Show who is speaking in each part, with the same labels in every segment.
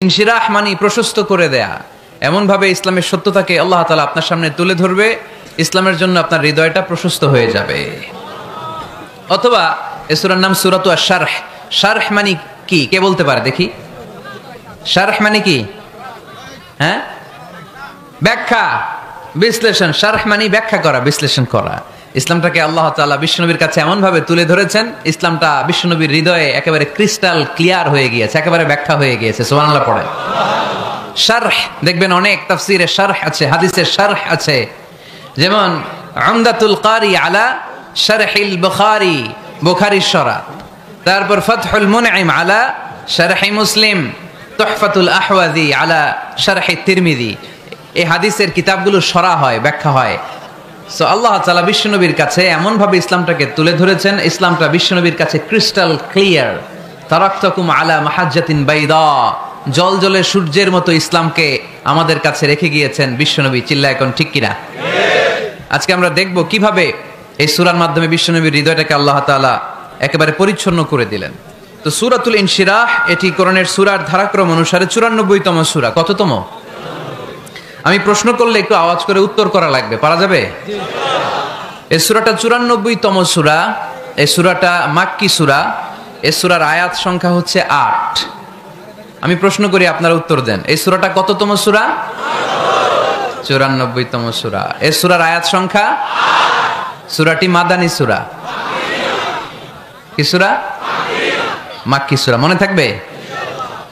Speaker 1: ইনশিরাহ মানে প্রশস্ত করে দেয়া, এমন ভাবে ইসলামের সত্যতাকে আল্লাহ তাআলা আপনার সামনে তুলে ধরবে, ইসলামের জন্য আপনার হৃদয়টা প্রশস্ত হয়ে যাবে। অথবা এই সূরার নাম সূরাতু আশ-শারহ। শারহ মানে কি, কে বলতে পারে দেখি? শারহ মানে কি? হ্যাঁ, ব্যাখ্যা, বিশ্লেষণ। শারহ মানে ব্যাখ্যা করা, বিশ্লেষণ করা। ইসলামটাকে আল্লাহ তাআলা বিশ্বনবীর কাছে এমন ভাবে তুলে ধরেছেন, ইসলামটা বিশ্বনবীর হৃদয়ে একেবারে ক্রিস্টাল ক্লিয়ার হয়ে গিয়েছে, একেবারে ব্যাখ্যা হয়ে গিয়েছে। সুবহানাল্লাহ পড়ে। শারহ দেখবেন অনেক তাফসীরে শারহ আছে, হাদিসের শারহ আছে, যেমন উমদাতুল কারি আলা শারহিল বুখারী, বুখারীর শরহ। তারপর ফাতহুল মুনঈম আলা শারহি মুসলিম, তুহফাতুল আহওয়াযী আলা শারহি তিরমিযী। এই হাদিসের কিতাবগুলো শরহ হয়, ব্যাখ্যা হয়। সো আল্লাহ তাআলা বিশ্বনবীর কাছে এমন ভাবে ইসলামটাকে তুলে ধরেছেন, ইসলামটা বিশ্বনবীর কাছে ক্রিস্টাল ক্লিয়ার। তারাকতুকুম আলা মাহাজ্জাতিন বাইদা, জল জলে সূর্যের মতো ইসলামকে আমাদের কাছে রেখে গিয়েছেন বিশ্বনবী। চিল্লায় এখন ঠিক কিনা? আজকে আমরা দেখব কিভাবে এই সূরার মাধ্যমে বিশ্বনবীর হৃদয়টাকে আল্লাহ তাআলা একেবারে পরিচ্ছন্ন করে দিলেন। তো সূরাতুল ইনশিরাহ এটি কোরআনের সূরার ধারাক্রম অনুসারে 94তম সূরা। কততম? আমি প্রশ্ন করলে একটু আওয়াজ করে উত্তর করা লাগবে, পারা যাবে? এই সূরাটা 94তম সূরা। এই সূরাটা মাক্কি সূরা। এই সূরার আয়াত সংখ্যা হচ্ছে 8। আমি প্রশ্ন করি, আপনারা উত্তর দেন। এই সূরাটা কততম সূরা? 94তম সূরা। এই সূরার আয়াত সংখ্যা 8। সূরাটি মাদানী সূরা। কি সূরা? মাক্কি সূরা। মনে থাকবে?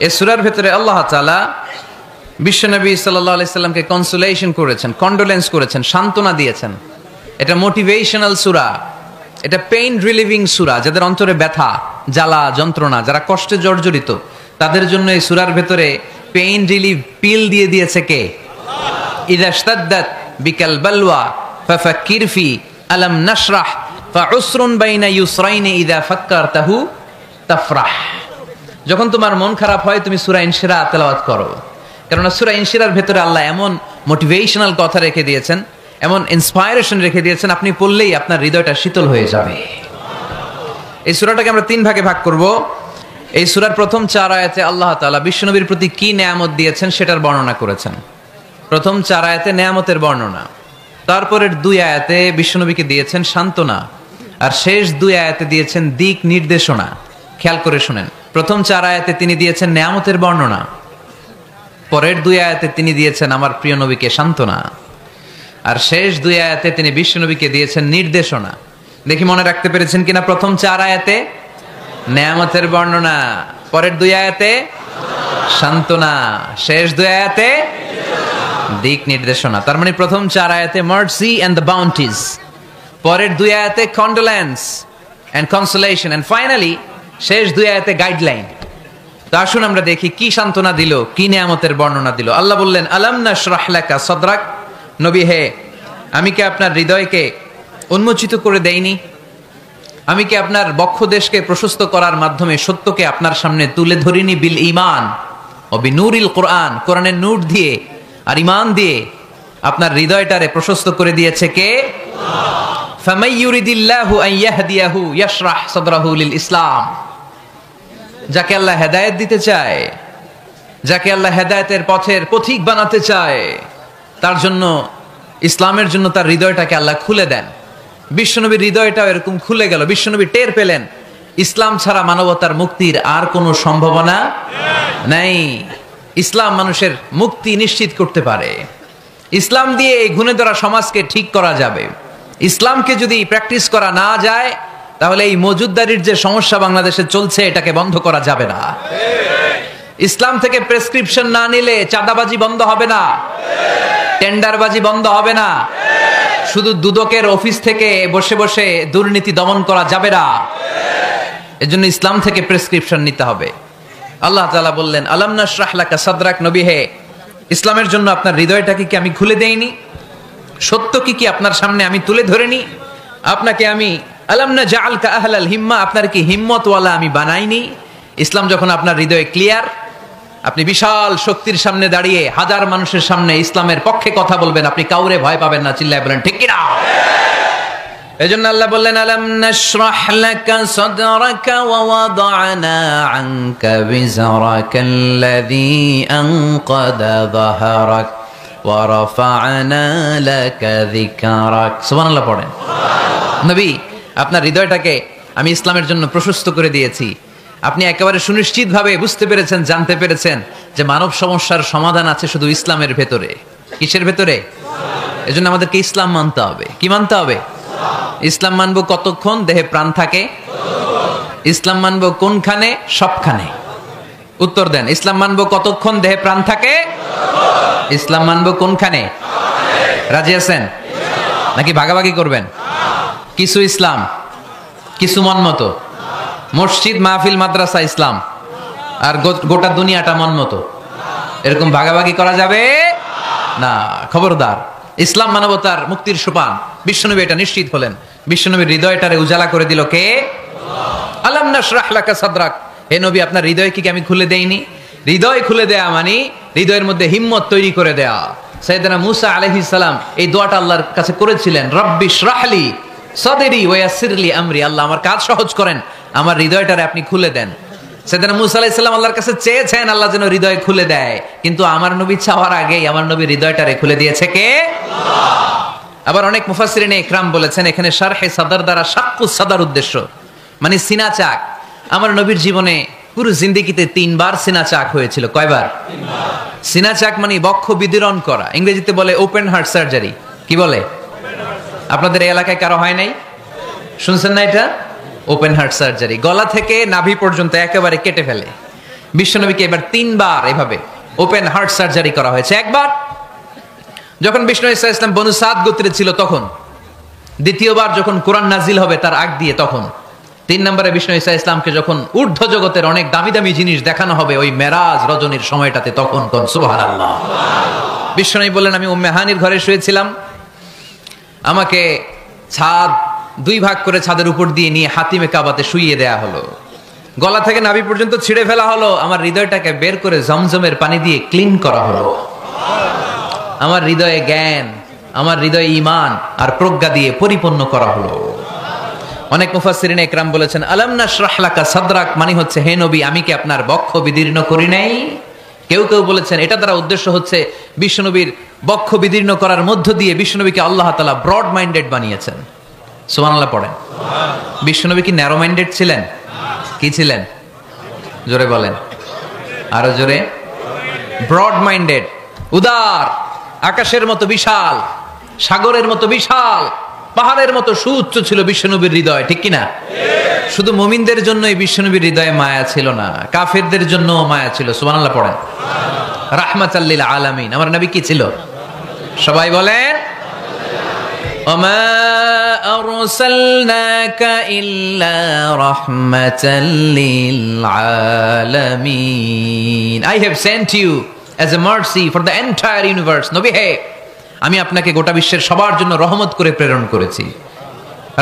Speaker 1: এই সূরার ভেতরে আল্লাহ তাআলা বিশ্বনবী সাল্লাল্লাহু আলাইহি সাল্লামকে কনসোলেশন করেছেন, কন্ডোলেন্স করেছেন, সান্ত্বনা দিয়েছেন। এটা মোটিভেশনাল সূরা, এটা পেইন রিলিভিং সূরা। যাদের অন্তরে ব্যথা, জ্বালা, যন্ত্রণা, যারা কষ্টে জর্জরিত, তাদের জন্য এই সূরার ভেতরে পেইন রিলিভ পিল দিয়ে দিয়েছে কে? ইযা ইশতাদ্দাত বিকাল বালওয়া ফাফাক্কির ফি আলাম নাশরাহ ফাউসরুন বাইনা ইউসরাইনি ইযা ফাক্কারতাহু তাফরাহ। যখন তোমার মন খারাপ হয়, তুমি সূরা ইনশিরাহ তেলাওয়াত করো। কারণ সূরা ইনশিরার ভেতরে আল্লাহ এমন মোটিভেশনাল কথা রেখে দিয়েছেন, এমন ইন্সপায়ারেশন রেখে দিয়েছেন, আপনি পড়লেই আপনার হৃদয়টা শীতল হয়ে যাবে। এই সূরাটাকে আমরা 3 ভাগে ভাগ করব। এই সূরার প্রথম 4 আয়াতে আল্লাহ তাআলা বিশ্বনবীর প্রতি কি নেয়ামত দিয়েছেন সেটার বর্ণনা করেছেন। প্রথম 4 আয়াতে নেয়ামতের বর্ণনা, তারপরের 2 আয়াতে বিশ্বনবীকে দিয়েছেন সান্ত্বনা, আর শেষ 2 আয়াতে দিয়েছেন দিক নির্দেশনা। খেয়াল করে শুনেন, প্রথম 4 আয়াতে তিনি দিয়েছেন নেয়ামতের বর্ণনা, পরের 2 আয়াতে তিনি দিয়েছেন আমার প্রিয় নবীকে সান্ত্বনা, আর শেষ 2 আয়াতে তিনি বিশ্বনবীকে দিয়েছেন নির্দেশনা। দেখি মনে রাখতে পেরেছেন কিনা? প্রথম 4 আয়াতে নেয়ামতের বর্ণনা, পরের 2 আয়াতে সান্ত্বনা, শেষ 2 আয়াতে দিক নির্দেশনা। তার মানে প্রথম 4 আয়াতে মার্সি এন্ড দ্য বাউন্টিজ, পরের 2 আয়াতে condolence and consolation, and finally শেষ 2 আয়াতে গাইডলাইন। তো আসুন আমরা দেখি কি সান্ত্বনা দিল, কি নিয়ামতের বর্ণনা দিল। আল্লাহ বললেন, আলাম নাশরাহ লাকা সাদরাক, নবী হে, আমি কি আপনার হৃদয়কে উন্মোচিত করে দেইনি? আমি কি আপনার বক্ষদেশকে প্রশস্ত করার মাধ্যমে সত্যকে আপনার সামনে তুলে ধরিনি? বিল ঈমান ও বিনূরিল কুরআন, কোরআনের নূর দিয়ে আর ঈমান দিয়ে আপনার হৃদয়টারে প্রশস্ত করে দিয়েছে কে? ফামাই ইউরিদিল্লাহু আন ইয়াহদিয়াহু ইয়াশরাহ সাদরাহু লিল ইসলাম। যাকে আল্লাহ হেদায়েত দিতে চায়, যাকে আল্লাহ হেদায়েতের পথের পথিক বানাতে চায়, তার জন্য, ইসলামের জন্য তার হৃদয়টাকে আল্লাহ খুলে দেন। বিশ্বনবীর হৃদয়টাও এরকম খুলে গেল। বিশ্বনবী টের পেলেন ইসলাম ছাড়া মানবতার মুক্তির আর কোনো সম্ভাবনা নাই। ইসলাম মানুষের মুক্তি নিশ্চিত করতে পারে। ইসলাম দিয়ে এই ঘুণে ধরা সমাজকে ঠিক করা যাবে। ইসলামকে যদি প্র্যাকটিস করা না যায়, তাহলে এই মজুদদারির যে সমস্যা বাংলাদেশে চলছে, এটাকে বন্ধ করা যাবে না। ইসলাম থেকে প্রেসক্রিপশন না নিলে চাঁদাবাজি বন্ধ হবে না, টেন্ডারবাজি বন্ধ হবে না, শুধু দুদকের অফিস থেকে বসে বসে দুর্নীতি দমন করা যাবে না। এজন্য ইসলাম থেকে প্রেসক্রিপশন নিতে হবে। আল্লাহ তাআলা বললেন, আলাম নাশরাহ লাকা সাদরাক, নবী হে, ইসলামের জন্য আপনার হৃদয়টাকে কি আমি খুলে দেইনি? সত্য কি আপনার সামনে আমি তুলে ধরিনি? আপনাকে আমি আলাম নাজআলকা আহলাল হিম্মা, আপনার কি হিম্মতওয়ালা আমি বানাইনি? ইসলাম যখন আপনার হৃদয়ে ক্লিয়ার, আপনি বিশাল শক্তির সামনে দাঁড়িয়ে হাজার মানুষের সামনে ইসলামের পক্ষে কথা বলবেন, আপনি কাউরে ভয় পাবেন না। চিল্লায় বলেন ঠিক কিনা? এজন্য আল্লাহ বললেন আলাম নাশরাহ লাকা সাদরাকা ওয়া ওয়াদা'না আনকা বিজরাকাল্লাযী আনকাদা যাহরাক ওয়া রাফা'না লাকা যিকরাক। সুবহানাল্লাহ পড়েন। নবী, আপনার হৃদয়টাকে আমি ইসলামের জন্য প্রশস্ত করে দিয়েছি। আপনি একেবারে সুনিশ্চিতভাবে বুঝতে পেরেছেন, জানতে পেরেছেন যে মানব সমস্যার সমাধান আছে শুধু ইসলামের ভেতরে। কিসের ভেতরে? এজন্য আমাদেরকে ইসলাম মানতে হবে। কি মানতে হবে? ইসলাম মানবো কতক্ষণ দেহে প্রাণ থাকে? ইসলাম মানবো কোনখানে? সবখানে। উত্তর দেন। ইসলাম মানবো কতক্ষণ দেহে প্রাণ থাকে? ইসলাম মানবো কোনখানে? রাজি আছেন নাকি ভাগাভাগি করবেন? কিছু ইসলাম, কিছু মন মতো। মসজিদ, মাহফিল, মাদ্রাসা ইসলাম, আর গোটা দুনিয়াটা মন মতো। এরকম ভাগাভাগি করা যাবে না, খবরদার। ইসলাম মানবতার মুক্তির সোপান। বিশ্বনবী এটা নিশ্চিত হলেন। বিশ্বনবীর হৃদয়টারে উজালা করে দিল কে? আলাম নাশরাহ লাকা সাদরাক। হে নবী, আপনার হৃদয় কি আমি খুলে দেইনি? হৃদয় খুলে দেয়া মানে হৃদয়ের মধ্যে হিম্মত তৈরি করে দেয়া। সাইয়েদনা মুসা আলাইহিস সালাম এই দোয়াটা আল্লাহর কাছে করেছিলেন, রব্বি ইশরাহলি সাদরি ওয়া ইয়াসসিরলি আমরি। আল্লাহ, আমার কাজ সহজ করেন, আমার হৃদয়টারে আপনি খুলে দেন। সাইয়েদনা মুসা আলাইহিস সালাম আল্লাহর কাছে চেয়েছেন আল্লাহ যেন হৃদয় খুলে দেয়, কিন্তু আমার নবী চাওয়ার আগেই আমার নবী হৃদয়টারে খুলে দিয়েছে কে? আল্লাহ। আবার অনেক মুফাসসিরিনে ইকরাম বলেছেন এখানে শারহে সাদর দ্বারা শাক্কুস সাদর উদ্দেশ্য, মানে সিনা চাক। আমার নবীর জীবনে পুরো জিন্দেগিতে 3 বার সিনা চাক হয়েছিল। কয়বার? 3 বার। সিনা চাক মানে বক্ষ বিদীর্ণ করা, ইংরেজিতে বলে ওপেন হার্ট সার্জারি। কি বলে? আপনাদের এই এলাকায় কারো হয় নাই? শুনছেন না এটা? ওপেন হার্ট সার্জারি, গলা থেকে নাভি পর্যন্ত একেবারে কেটে ফেলে। বিশ্বনবীকে এবার 3 বার এভাবে ওপেন হার্ট সার্জারি করা হয়েছে। একবার যখন বিষ্ণু ঈসা ইসলাম বনু সাদ গোত্রে ছিল তখন, দ্বিতীয়বার যখন কোরআন নাজিল হবে তার আগ দিয়ে তখন, 3 নম্বরে বিষ্ণু ঈসা ইসলামকে যখন ঊর্ধ্ব জগতের অনেক দামি দামি জিনিস দেখানো হবে ওই মেরাজ রজনীর সময়টাতে, তখন কোন সুবহানাল্লাহ। বিষ্ণু বললেন আমি উম্মে হানির ঘরে শুয়েছিলাম, আমাকে ছাদ 2 ভাগ করে ছাদের উপর দিয়ে নিয়ে হাতিমে কাবাতে শুইয়ে দেয়া হলো, গলা থেকে নাভি পর্যন্ত ছিঁড়ে ফেলা হলো, আমার হৃদয়টাকে বের করে জমজমের পানি দিয়ে ক্লিন করা হলো, আমার হৃদয়ে জ্ঞান, আমার হৃদয়ে ঈমান আর প্রজ্ঞা দিয়ে পরিপূর্ণ করা হলো। অনেক মুফাসসিরিনে ইকরাম বলেছেন আলাম নাশরাহ লাকা সাদরাক মানে হচ্ছে হে নবী, আমি কি আপনার বক্ষ বিদীর্ণ করি নাই? কেউ কেউ বলেছেন এটা দ্বারা উদ্দেশ্য হচ্ছে বিশ্বনবীর বক্ষ বিদীর্ণ করার মধ্য দিয়ে বিশ্বনবীকে আল্লাহ তাআলা ব্রড মাইন্ডেড বানিয়েছেন। সুবহানাল্লাহ পড়েন। বিশ্বনবী কি ন্যারো মাইন্ডেড ছিলেন? কি ছিলেন? জোরে বলেন, আরো জোরে। ব্রড মাইন্ডেড, উদার, আকাশের মতো বিশাল, সাগরের মতো বিশাল, পাহাড়ের মতো সুউচ্চ ছিল বিশ্বনবীর হৃদয়, ঠিক কিনা? শুধু মুমিনদের জন্যই বিশ্বনবীর হৃদয়ে মায়া ছিল না, কাফেরদের জন্য মায়া ছিল। সুবহানাল্লাহ পড়েন। রাহমাতাল লিল আলামিন। আমার নবী কি ছিল? সবাই বলেন ওমা আরসালনাকা ইল্লা রাহমাতাল লিল আলামিন। I have sent you as a mercy for the entire universe. নবী হে, আমি আপনাকে গোটা বিশ্বের সবার জন্য রহমত করে প্রেরণ করেছি।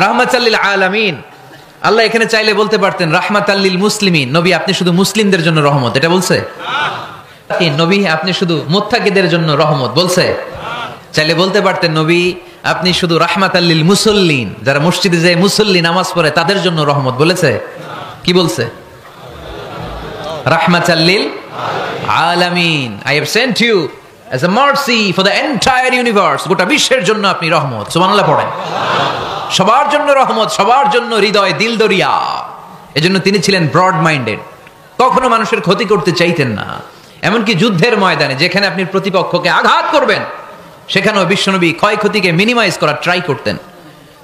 Speaker 1: রাহমাতাল লিল আলামিন। আল্লাহ এখানে চাইলে বলতে পারতেন রাহমাতাল লিল মুসলিমিন, নবী আপনি শুধু মুসলিমদের জন্য রহমত, এটা বলছে? নবী আপনি শুধু মুত্তাকিদের জন্য রহমত, বলছে? চাইলে বলতে পারতেন নবী আপনি শুধু রাহমাতাল লিল মুসাল্লিন, যারা মসজিদে যায় মুসল্লি নামাজ পড়ে তাদের জন্য রহমত, বলেছে? কি বলছে? রাহমাতাল লিল আলামিন। I have sent you as a mercy for the entire universe. গোটা বিশ্বের জন্য আপনি রহমত। সুবহানাল্লাহ পড়েন। সবার জন্য রহমত, সবার জন্য হৃদয় দিল দরিয়া। এজন্য তিনি ছিলেন ব্রড মাইন্ডেড, কখনো মানুষের ক্ষতি করতে চাইতেন না। এমনকি যুদ্ধের ময়দানে যেখানে আপনি প্রতিপক্ষকে আঘাত করবেন সেখানেও বিশ্বনবী ক্ষয়ক্ষতিকে মিনিমাইজ করার ট্রাই করতেন।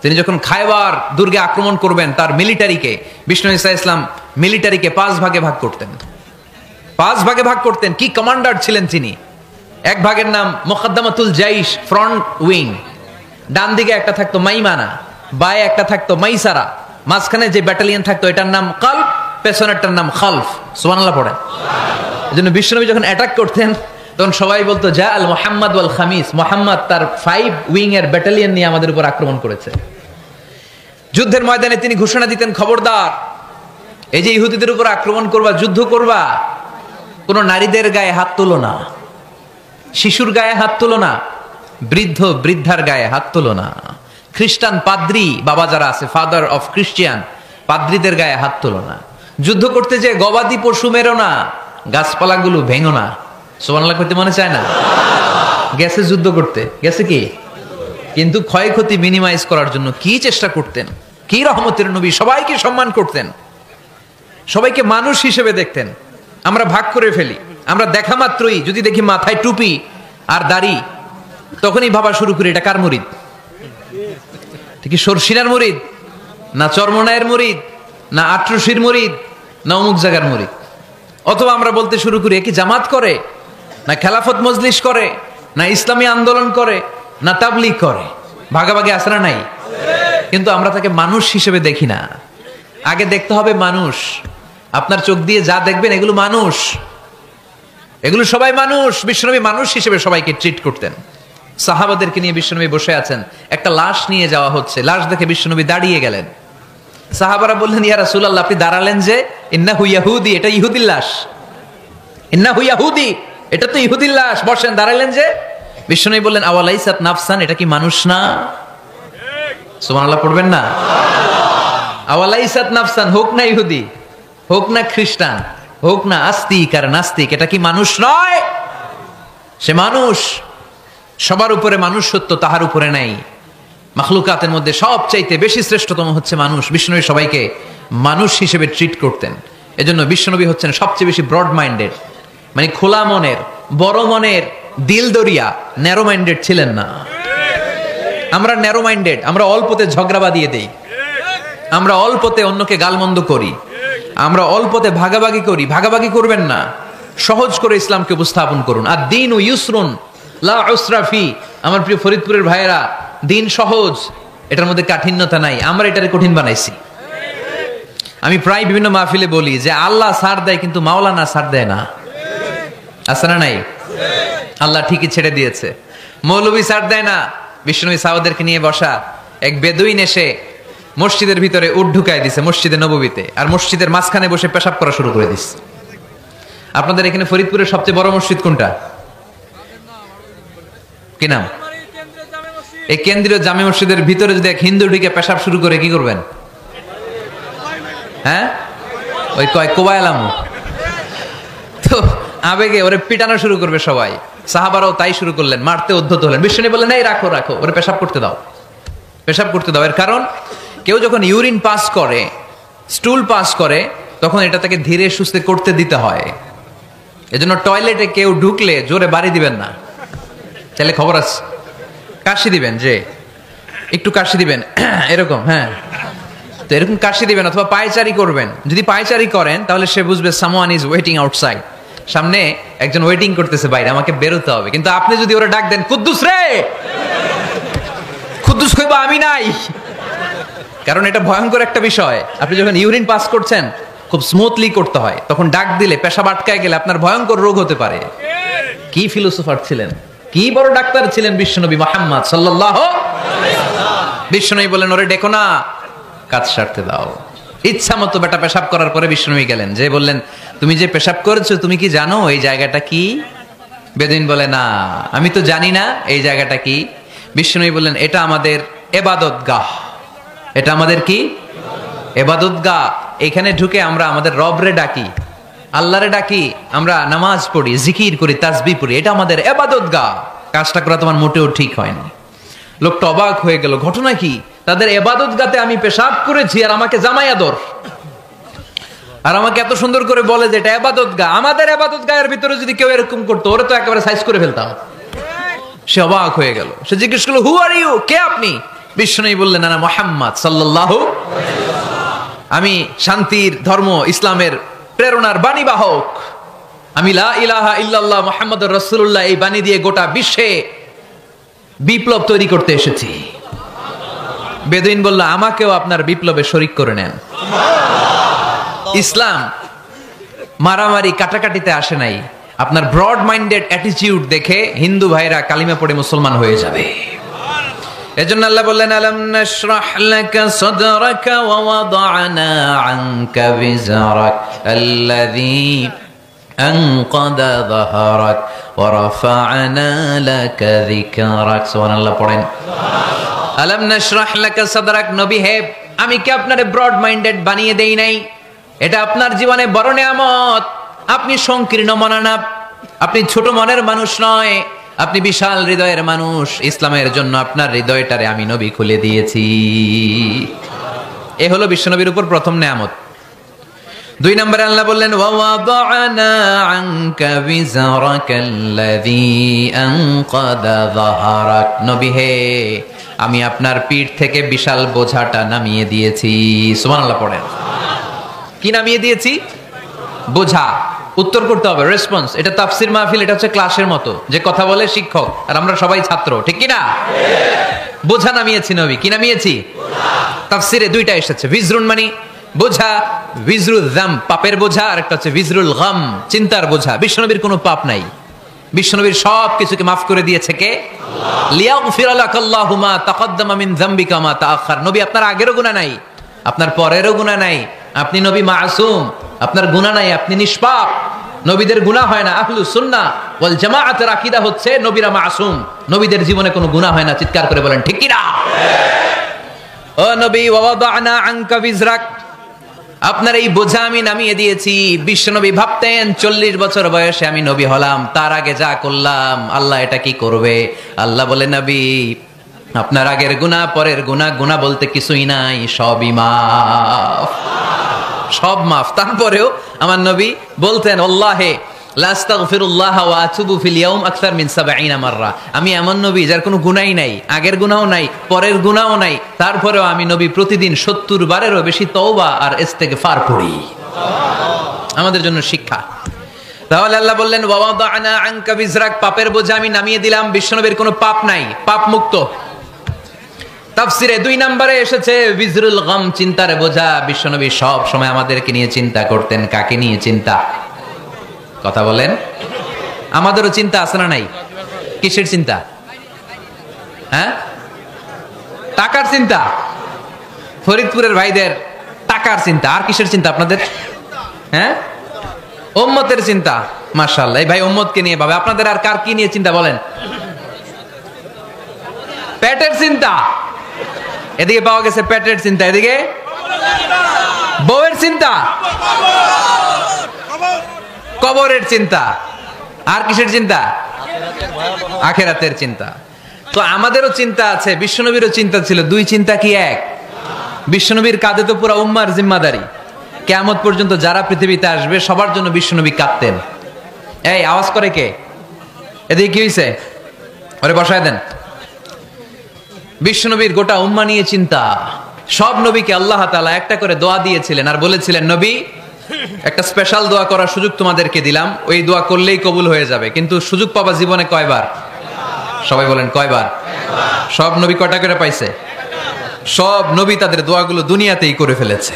Speaker 1: তিনি যখন খায়বার দুর্গে আক্রমণ করবেন তার মিলিটারিকে, বিষ্ণু ঈসা ইসলাম মিলিটারিকে 5 ভাগে ভাগ করতেন। 5 ভাগে ভাগ করতেন। কি কমান্ডার ছিলেন তিনি! এক ভাগের নাম মুকদ্দমাতুল জাইশ, ফ্রন্ট উইং। ডান দিকে একটা থাকতো মাইমানা, বায়ে একটা থাকতো মাইসারা, মাঝখানে যে ব্যাটালিয়ন থাকতো এটার নাম কালব, পেছনেরটার নাম খালফ। সুবহানাল্লাহ পড়েন। এজন্য বিশ্বনবী যখন অ্যাটাক করতেন তখন সবাই বলতো জা আল মুহাম্মদ ওয়াল খামিস, মুহাম্মদ তার 5 উইং এর ব্যাটালিয়ন নিয়ে আমাদের উপর আক্রমণ করেছে। যুদ্ধের ময়দানে তিনি ঘোষণা দিতেন খবরদার, এই যে ইহুদিদের উপর আক্রমণ করবা, যুদ্ধ করবা, কোন নারীদের গায়ে হাত তুলো না, শিশুর গায়ে হাত তুলো না, বৃদ্ধ বৃদ্ধার গায়ে হাত তুলো না, খ্রিস্টান পাদ্রি বাবা যারা আছে, ফাদার অফ ক্রিশ্চিয়ান, পাদ্রিদের গায়ে হাত তোলো না। যুদ্ধ করতে যে গবাদি পশু মেরো না, গাছপালাগুলো ভেঙো না। সুবহানাল্লাহ করতে মনে চায় না? গেছে যুদ্ধ করতে, গেছে কি? কিন্তু ক্ষয়ক্ষতি মিনিমাইজ করার জন্য কি চেষ্টা করতেন, কি রহমতের নবী, সবাইকে সম্মান করতেন, সবাইকে মানুষ হিসেবে দেখতেন। আমরা ভাগ করে ফেলি, আমরা দেখা মাত্রই যদি দেখি মাথায় টুপি আর দাড়ি, তখনই ভাবা শুরু করি এটা কার মুরিদ, ঠিক সরসিনার মুরিদ, না চরমনায়ের মুরিদ, না আটরশির মুরিদ, না অমুক জায়গার মুরিদ। অথবা আমরা বলতে শুরু করি কি জামাত করে, না খেলাফত মজলিস করে, না ইসলামী আন্দোলন করে, না তাবলীগ করে। ভাগাভাগি আছে না নাই? কিন্তু আমরা তাকে মানুষ হিসেবে দেখি না। আগে দেখতে হবে মানুষ। আপনার চোখ দিয়ে যা দেখবেন এগুলো মানুষ, এগুলো সবাই মানুষ। বিশ্বনবী মানুষ হিসেবে সবাইকে ট্রিট করতেন। সাহাবাদেরকে নিয়ে বিশ্বনবী বসে আছেন, একটা লাশ নিয়ে যাওয়া হচ্ছে, লাশ দেখে বিশ্বনবী দাঁড়িয়ে গেলেন। সাহাবারা বললেন, ইয়া রাসূলুল্লাহ, আপনি দাঁড়ালেন যে? ইন্নাহু ইয়াহুদি, এটা ইহুদির লাশ। ইন্নাহু ইয়াহুদি, এটা তো ইহুদির লাশ, বসেন, দাঁড়ালেন যে? বিশ্বনবী বললেন, আওয়ালাইসাত নাফসান, এটা কি মানুষ না? সুবহানাল্লাহ পড়বেন না? আওয়ালাইসাত নাফসান, হোক না ইহুদি, হোক না খ্রিস্টান, হোক না আস্তিক আর নাস্তিক, এটা কি মানুষ নয়? সে মানুষ। সবার উপরে মানুষ সত্য, তাহার উপরে নাই। মাখলুকাতের মধ্যে সবচাইতে বেশি শ্রেষ্ঠতম হচ্ছে মানুষ। বিশ্বনবী সবাইকে মানুষ হিসেবে ট্রিট করতেন। এজন্য বিশ্বনবী হচ্ছেন সবচেয়ে বেশি ব্রড মাইন্ডেড, মানে খোলা মনের, বড় মনের, দিল দরিয়া, ন্যারো মাইন্ডেড ছিলেন না। আমরা ন্যারো মাইন্ডেড, আমরা অল্পতে ঝগড়া বাঁধিয়ে দেই, আমরা অল্পতে অন্যকে গালমন্দ করি, আমরা অল্পতে ভাগাভাগি করি। ভাগাভাগি করবেন না, সহজ করে ইসলামকে উপস্থাপন করুন। আর দিন ও ইউসরুন লা উসরা ফি। আমার প্রিয় ফরিদপুরের ভাইয়েরা, দিন সহজ, এটার মধ্যে কাঠিন্যতা নাই। আমরা এটারে কঠিন বানাইছি। আমি প্রায় বিভিন্ন মাহফিলে বলি যে আল্লাহ ছাড় দেয় কিন্তু মাওলানা ছাড় দেয় না। আছে না নাই? আল্লাহ ঠিকই ছেড়ে দিয়েছে। মৌলবী ছাড় দেয় না। বিশ্বনবী সাহাবাদেরকে নিয়ে বসা, এক বেদুইন এসে মসজিদের ভিতরে উট ঢুকায় দিছে, মসজিদে নববীতে, আর মসজিদের মাঝখানে বসে পেশাব করা শুরু করে দিছে। আপনাদের এখানে ফরিদপুরের সবচেয়ে বড় মসজিদ কোনটা? কি নাম? এই কেন্দ্রীয় জামে মসজিদের ভিতরে যদি এক হিন্দু ঢুকে পেশাব শুরু করে, কি করবেন? হ্যাঁ, ওই কয় কোবাইলাম। তো আবেগে ওরে পিটানো শুরু করবে সবাই। সাহাবারাও তাই শুরু করলেন, মারতে উদ্ধত হলেন। বিশ্বনবী বললেন, এই রাখো রাখো, ওরে পেশাব করতে দাও, পেশাব করতে দাও। এর কারণ, কেউ যখন ইউরিন পাস করে, স্টুল পাস করে, তখন এটা তাকে ধীরে সুস্থে করতে দিতে হয়। এজন্য টয়লেটে কেউ ঢুকলে জোরে বাড়ি দিবেন না। তাহলে খবর আছে, কাশি দিবেন, যে একটু কাশি দিবেন এরকম, হ্যাঁ, তো এরকম কাশি দিবেন। অথবা পায়চারি করবেন। যদি পায়চারি করেন তাহলে সে বুঝবে সামওয়ান ইজ ওয়েটিং আউটসাইড, সামনে একজন ওয়েটিং করতেছে বাইরে, আমাকে বেরোতে হবে। কিন্তু আপনি যদি ওরা ডাক দেন, কুদ্দুস রে, কুদ্দুস কইবা আমি নাই, কারণ এটা ভয়ঙ্কর একটা বিষয়। আপনি যখন ইউরিন পাস করছেন, খুব স্মুথলি করতে হয়, তখন ডাক দিলে পেশাব আটকায় গেলে আপনার ভয়ঙ্কর রোগ হতে পারে। কি ফিলোসোফার ছিলেন, কি বড় ডাক্তার ছিলেন বিশ্বনবী মুহাম্মদ সাল্লাল্লাহু আলাইহি ওয়াসাল্লাম। বিশ্বনবী বলেন, ওরে ডেকো না, কাজ সারতে দাও। ইচ্ছা মতো বেটা পেশাব করার পরে বিশ্বনবী গেলেন, যে বললেন, তুমি যে পেশাব করেছো তুমি কি জানো এই জায়গাটা কি? বেদুইন বলে, না আমি তো জানি না এই জায়গাটা কি। বিশ্বনবী বললেন, এটা আমাদের ইবাদতগাহ। এটা আমাদের কি? ইবাদতগাহ। এখানে ঢুকে আমরা আমাদের রবরে ডাকি, আল্লাহরে ডাকি, আমরা নামাজ পড়ি, জিকির করি, তাসবিহ পড়ি, এটা আমাদের ইবাদতগাহ। কাজটা করা তোমার মোটেও ঠিক হয়নি। লোকটা অবাক হয়ে গেল, ঘটনা কি? তাদের ইবাদতগাতে আমি পেশাব করেছি, আর আমাকে জামাই আদর, আর আমাকে এত সুন্দর করে বলে যে এটা ইবাদতগাহ। আমাদের ইবাদতগাহের ভিতরে যদি কেউ এরকম করতো, ওরে তো একেবারে সাইজ করে ফেলতাম। সে অবাক হয়ে গেল। সে জিজ্ঞেস করলো, হু আর ইউ, কে আপনি? বিশ্বনবী বললেন, না মুহাম্মদ সাল্লাল্লাহু আলাইহি ওয়াসাল্লাম, আমি শান্তির ধর্ম ইসলামের প্রেরণার বাণী বাহক। আমি লা ইলাহা ইল্লাল্লাহ মুহাম্মাদুর রাসূলুল্লাহ এই বাণী দিয়ে গোটা বিশ্বে বিপ্লব তৈরি করতে এসেছি। বেদুইন বলল, আমাকেও আপনার বিপ্লবে শরীক করে নেন। ইসলাম মারামারি কাটাকাটিতে আসে নাই। আপনার ব্রড মাইন্ডেড অ্যাটিটিউড দেখে হিন্দু ভাইরা কালিমা পড়ে মুসলমান হয়ে যাবে। এজন্য আল্লাহ বললেন, আলাম নাশরাহ লাকা সাদরাকা ওয়া ওয়াদা'না আনকা বিজরাক আল্লাযী আনকাদা যাহরাক ওয়া রাফা'না লাকা যিকরাক। সুবহানাল্লাহ পড়েন। আলাম নাশরাহ লাকা সাদরাক। নবী হে, আমি কি আপনারে ব্রড মাইন্ডেড বানিয়ে দেই নাই? এটা আপনার জীবনে বড় নিয়ামত। আপনি সংকীর্ণ মনা না, আপনি ছোট মনের মানুষ নয়, আপনি বিশাল হৃদয়ের মানুষ। ইসলামের জন্য আপনার হৃদয়টারে আমি নবী খুলে দিয়েছি। এ হলো বিশ্বনবীর উপর প্রথম নিয়ামত। 2 নম্বরে আল্লাহ বললেন ওয়া ওয়াদা'না আনকা বিজরাকাল্লাযী আনকাদা যাহরাক। নবী হে, আমি আপনার পিঠ থেকে বিশাল বোঝাটা নামিয়ে দিয়েছি। সুবহানাল্লাহ পড়েন। কি নামিয়ে দিয়েছি? বোঝা। উত্তর করতে হবে, রেসপন্স। এটা তাফসীর মাহফিল, এটা হচ্ছে ক্লাসের মতো, যে কথা বলে শিক্ষক আর আমরা সবাই ছাত্র, ঠিক কি না? বোঝা নামিয়েছি নবী। কি নামিয়েছি? তাফসীরে 2টা এসেছে। ভিজরুন মানে বোঝা, ভিজরুল যাম পাপের বোঝা, আর একটা হচ্ছে ভিজরুল গাম চিন্তার বোঝা। বিশ্বনবীর কোনো পাপ নাই, বিশ্বনবীর সব কিছুকে মাফ করে দিয়েছে কে? আল্লাহ। লিয়াগফিরা লাকাল্লাহু মা তাকাদ্দামা মিন যামবিকা মা তাআখার। নবী আপনার আগেরও গুনাহ নাই, আপনার পরেরও গুনাহ নাই। আপনি নবী মাসুম, আপনার গুনাহ নাই, আপনি নিষ্পাপ। নবীদের গুনাহ হয় না। আহলুস সুন্নাহ ওয়াল জামাআতের আকীদা হচ্ছে নবীরা মাসুম, নবীদের জীবনে কোনো গুনাহ হয় না। চিৎকার করে বলেন ঠিক কি না? ও নবী, ওয়া ওয়াদা'না আনকা বিজরাক, আপনার এই বোঝা আমি নামিয়ে দিয়েছি। বিশ্বনবী ভাবতেন 40 বছর বয়সে আমি নবী হলাম, তার আগে যা করলাম আল্লাহ এটা কি করবে? আল্লাহ বলে নবী, আপনার আগের গুনাহ পরের গুনাহ, গুনাহ বলতে কিছুই নাই, সবই মাফ, সব মাফ। তারপরেও আমার নবী বলতেন আল্লাহে লা আস্তাগফিরুল্লাহ ওয়া আতুবু ফিল ইয়াউম আকসার মিন 70 মাররা। আমি এমন নবী যার কোনো গুনাহই নাই, আগের গুনাহও নাই, পরের গুনাহও নাই, তারপরেও আমি নবী প্রতিদিন 70 বারেরও বেশি তওবা আর ইস্তেগফার পড়ি। আমাদের জন্য শিক্ষা। তাহলে আল্লাহ বললেন ওয়া ওয়াদা'না আনকা বিজরাক, পাপের বোঝা আমি নামিয়ে দিলাম। বিশ্বনবীর কোনো পাপ নাই, পাপ মুক্ত। তাফসীরে 2 নম্বরে এসেছে বিজরুল গাম চিন্তার বোঝা। বিশ্বনবী সব সময় আমাদেরকে নিয়ে চিন্তা করতেন। কাকে নিয়ে চিন্তা? কথা বলেন। আমাদেরও চিন্তা আছে না নাই? কিসের চিন্তা? হ্যাঁ, টাকার চিন্তা। ফরিদপুরের ভাইদের টাকার চিন্তা। আর কিসের চিন্তা আপনাদের? হ্যাঁ, উম্মতের চিন্তা। মাশাআল্লাহ, এই ভাই উম্মতকে নিয়ে ভাবে। আপনাদের আর কার কি নিয়ে চিন্তা বলেন? পেটের চিন্তা। এদিকে পাওয়া গেছে পেটের চিন্তা, এদিকে বউয়ের চিন্তা, কবরের চিন্তা। আর কিসের চিন্তা? আখিরাতের চিন্তা। তো আমাদেরও চিন্তা আছে, বিশ্বনবীরও চিন্তা ছিল। 2 চিন্তা কি এক? বিশ্বনবীর কাঁধে তো পুরো উম্মার জিম্মাদারি। কিয়ামত পর্যন্ত যারা পৃথিবীতে আসবে সবার জন্য বিশ্বনবী কাঁদতেন। এই আওয়াজ করে কে? এদিকে কি হইছে? ওরে বসায় দেন। বিশ্বনবীর গোটা উম্মা নিয়ে চিন্তা। সব নবীকে আল্লাহ তাআলা একটা করে দোয়া দিয়েছিলেন আর বলেছিলেন নবী একটা স্পেশাল দোয়া করার সুযোগ তোমাদেরকে দিলাম, ওই দোয়া করলেই কবুল হয়ে যাবে। কিন্তু সুযোগ পাবা জীবনে কয়বার? সবাই বলেন কয়বার? সব নবী কয়টা করে পাইছে? সব নবী তাদের দোয়াগুলো দুনিয়াতেই করে ফেলেছে।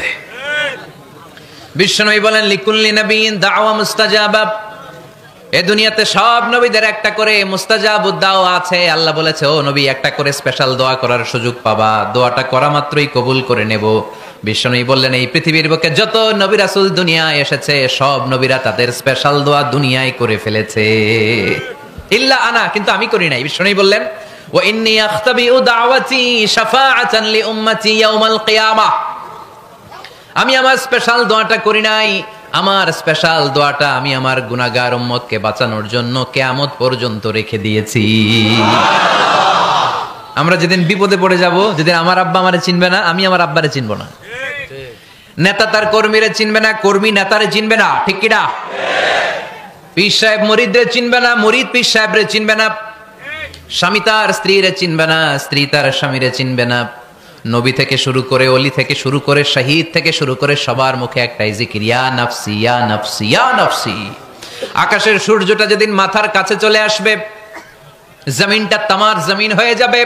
Speaker 1: বিশ্বনবী বলেন লিকুল্লি নবিয়্যিন দাওয়া মুস্তাজাবা। এই দুনিয়াতে সব নবীদের একটা করে মুস্তাজাবুদ দাওয়া আছে। আল্লাহ বলেছে ও নবী একটা করে স্পেশাল দোয়া করার সুযোগ পাবা, দোয়াটা করা মাত্রই কবুল করে নেব। বিশ্বনবী বললেন এই পৃথিবীর বুকে যত নবী রাসূল দুনিয়ায় এসেছে সব নবীরা তাদের স্পেশাল দোয়া দুনিয়ায় করে ফেলেছে, ইল্লা আনা, কিন্তু আমি করি নাই। বিশ্বনবী বললেন ওয়া ইন্নী আখতাবিউ দাওয়াতি শাফাআতান লি উম্মতি ইয়াউমাল কিয়ামাহ। আমি আমার স্পেশাল দোয়াটা করি নাই, আমার স্পেশাল দোয়াটা আমি আমার গুনাহগার উম্মতকে বাঁচানোর জন্য কিয়ামত পর্যন্ত রেখে দিয়েছি। আমরা যেদিন বিপদে পড়ে যাব, যেদিন আমার আব্বা আমারে চিনবে না, আমি আমার আব্বারে চিনব না, নেতা তার কর্মীরে চিনবে না, কর্মী নেতারে চিনবে না, ঠিক কি না? পীর সাহেব মুরিদরে চিনবে না, মুরিদ পীর সাহেবরে চিনবে না, স্বামী তার স্ত্রীরে চিনবে না, স্ত্রী তার স্বামীরে চিনবে না। নবী থেকে শুরু করে, অলি থেকে শুরু করে, শহীদ থেকে শুরু করে সবার মুখে একটাই জিকির, ইয়া নাফসি ইয়া নাফসি ইয়া নাফসি। আকাশের সূর্যটা যেদিন মাথার কাছে চলে আসবে, জমিনটা তামার জমিন হয়ে যাবে,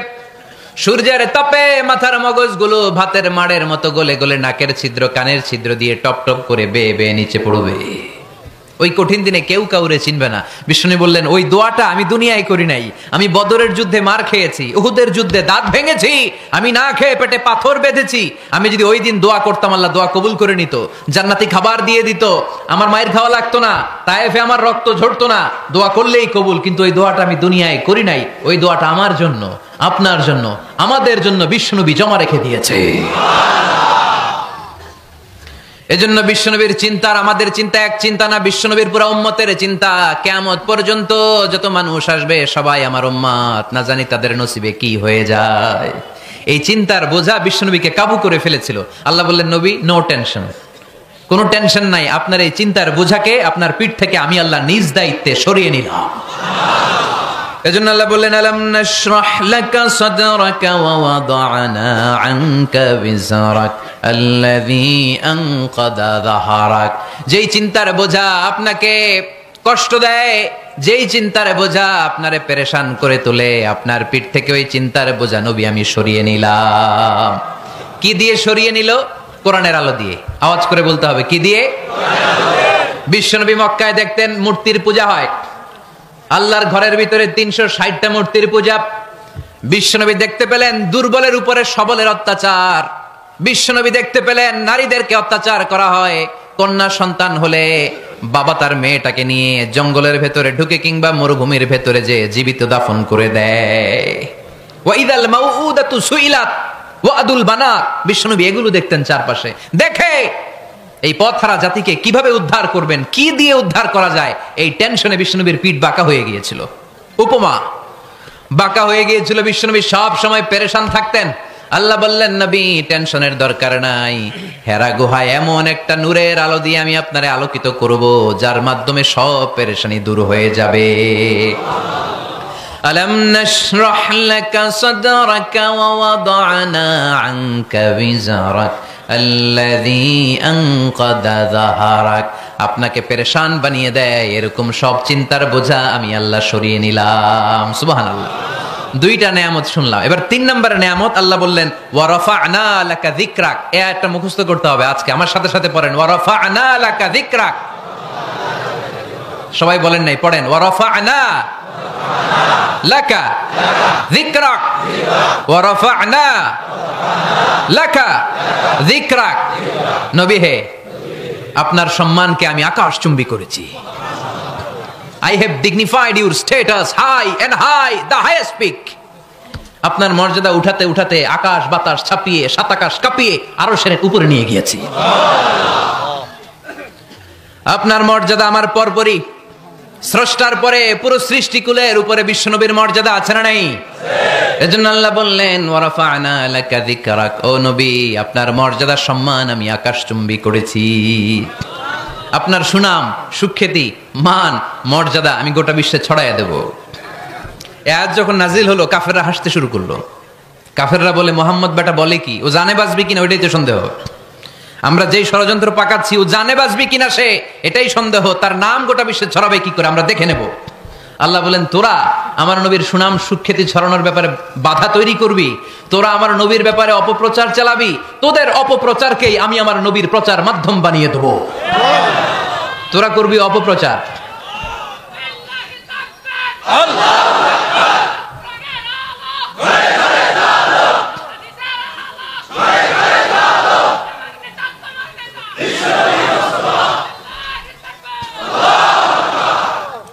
Speaker 1: সূর্যের তাপে মাথার মগজগুলো ভাতের মাড়ের মতো গলে গলে নাকের ছিদ্র কানের ছিদ্র দিয়ে টপ টপ করে বেয়ে বেয়ে নিচে পড়বে। ওই কঠিন দিনে কেউ কাউরে চিনবে না। বিষ্ণু বললেন ওই দোয়াটা আমি দুনিয়ায় করি নাই, আমি বদরের যুদ্ধে মার খেয়েছি, উহুদের যুদ্ধে দাঁত ভেঙেছি, আমি না খেয়ে পেটে পাথর বেঁধেছি। আমি যদি ওই দিন দোয়া করতাম আল্লাহ দোয়া কবুল করে নিত, জান্নাতি খাবার দিয়ে দিত, আমার মায়ের খাওয়া লাগতো না, তায়েফে আমার রক্ত ঝরতো না, দোয়া করলেই কবুল। কিন্তু ওই দোয়াটা আমি দুনিয়ায় করি নাই, ওই দোয়াটা আমার জন্য, আপনার জন্য, আমাদের জন্য বিশ্বনবী জমা রেখে দিয়েছে। এজন্য বিশ্বনবীর চিন্তা আর আমাদের চিন্তা এক চিন্তা না, বিশ্বনবীর পুরা উম্মতের চিন্তা। কিয়ামত পর্যন্ত যত মানুষ আসবে সবাই আমার উম্মত, না জানি তাদের নসিবে কি হয়ে যায়। এই চিন্তার বোঝা বিশ্বনবীকে কাবু করে ফেলেছিল। আল্লাহ বললেন নবী নো টেনশন, কোনো টেনশন নাই, আপনার এই চিন্তার বোঝাকে আপনার পিঠ থেকে আমি আল্লাহ নিজ দায়িত্বে সরিয়ে নিলাম। এজন্য আল্লাহ বললেন আলাম নাশরাহ লাকা সাদরাকা ওয়া ওয়াদা'না আনকা বিজরাক আল্লাযী আনকাদা যাহরাক। যেই চিন্তার বোঝা আপনাকে কষ্ট দেয়, যেই চিন্তার বোঝা আপনারে পেরেশান করে তোলে, আপনার পিঠ থেকে ওই চিন্তার বোঝা নবী আমি সরিয়ে নিলাম। কি দিয়ে সরিয়ে নিল? কোরআনের আলো দিয়ে। আওয়াজ করে বলতে হবে কি দিয়ে? বিশ্বনবী মক্কায় দেখতেন মূর্তির পূজা হয়, আল্লাহর ঘরের ভিতরে 360টা মূর্তির পূজা। বিশ্বনবী দেখতে পেলেন দুর্বলের উপরে সবলের অত্যাচার, বিশ্বনবী দেখতে পেলেন নারীদেরকে অত্যাচার করা হয়। কন্যা সন্তান হলে বাবা তার মেয়েটাকে নিয়ে জঙ্গলের ভেতরে ঢুকে কিংবা মরুভূমির ভেতরে যে জীবিত দাফন করে দেয়। ওয়া ইদাল মাউউদাতু সুইলাত ওয়া আদুল বানাত। বিশ্বনবী এগুলো দেখতেন চারপাশে, দেখে এই পথহারা জাতিকে কিভাবে উদ্ধার করবেন, কি দিয়ে উদ্ধার করা যায়, এই টেনশনে বিশ্বনবীর পিঠ বাঁকা হয়ে গিয়েছিল। উপমা বাঁকা হয়ে গিয়েছিল, বিশ্বনবী সব সময় পেরেশান থাকতেন। আল্লাহ বললেন নবী টেনশনের দরকার নাই, হেরা গুহায় এমন একটা নূরের আলো দিয়ে আমি আপনারে আলোকিত করব যার মাধ্যমে সব পেরেশানি দূর হয়ে যাবে। আলাম নাশরাহ লাকা সাদরাকা ওয়া ওয়াদা'না আনকা বিজরাক আল্লাযী আনকাদা যাহরাক। আপনাকে পেরেশান বানিয়ে দেয় এরকম সব চিন্তার বোঝা আমি আল্লাহ সরিয়ে নিলাম। সুবহানাল্লাহ। দুইটা নেয়ামত শুনলাম, এবার 3 নম্বরের নেয়ামত আল্লাহ বললেন ওয়া রাফা'না লাকা যিকরাক। এই আয়াতটা মুখস্থ করতে হবে আজকে, আমার সাথে সাথে পড়েন ওয়া রাফা'না লাকা যিকরাক। সবাই বলেন নাই, পড়েন ওয়া রাফা'না লাকা যিকরাক ওয়া রাফা'না লাকা যিকরাক। নবী হে আপনার সম্মানকে আমি আকাশচুম্বী করেছি। I have dignified your status high and high, the highest peak. আপনার মর্যাদা উঠাতে উঠাতে আকাশ বাতাস ছাপিয়ে সাত আকাশ কাঁপিয়ে আরশের উপরে নিয়ে গিয়েছি। আপনার মর্যাদা আমার পরপরই, স্রষ্টার পরে পুরো সৃষ্টিকুলের উপরে বিশ্বনবীর মর্যাদা আছে না নাই? এজন্য আল্লাহ বললেন ওয়া রাফা'না লাকা যিকরাক। ও নবী আপনার মর্যাদা সম্মান আমি আকাশচুম্বী করেছি। আপনার সুনাম সুখ্যাতি মান মর্যাদা আমি গোটা বিশ্বে ছড়াইয়া দেব। এই আয়াত যখন নাজিল হলো কাফেররা হাসতে শুরু করলো। কাফেররা বলে মোহাম্মদ বেটা বলে কি, ও জানে বাঁচবি কিনা ওইটাই তো সন্দেহ। আমরা যেই ষড়যন্ত্র পাকাচ্ছি ও জানে বাঁচবি কিনা সে এটাই সন্দেহ, তার নাম গোটা বিশ্বে ছড়াবে কি করে আমরা দেখে নেব। আল্লাহ বলেন তোরা আমার নবীর সুনাম সুখ্যাতি ছড়ানোর ব্যাপারে বাধা তৈরি করবি, তোরা আমার নবীর ব্যাপারে অপপ্রচার চালাবি, তোদের অপপ্রচারকেই আমি আমার নবীর প্রচার মাধ্যম বানিয়ে দেব। তোরা করবি অপপ্রচার।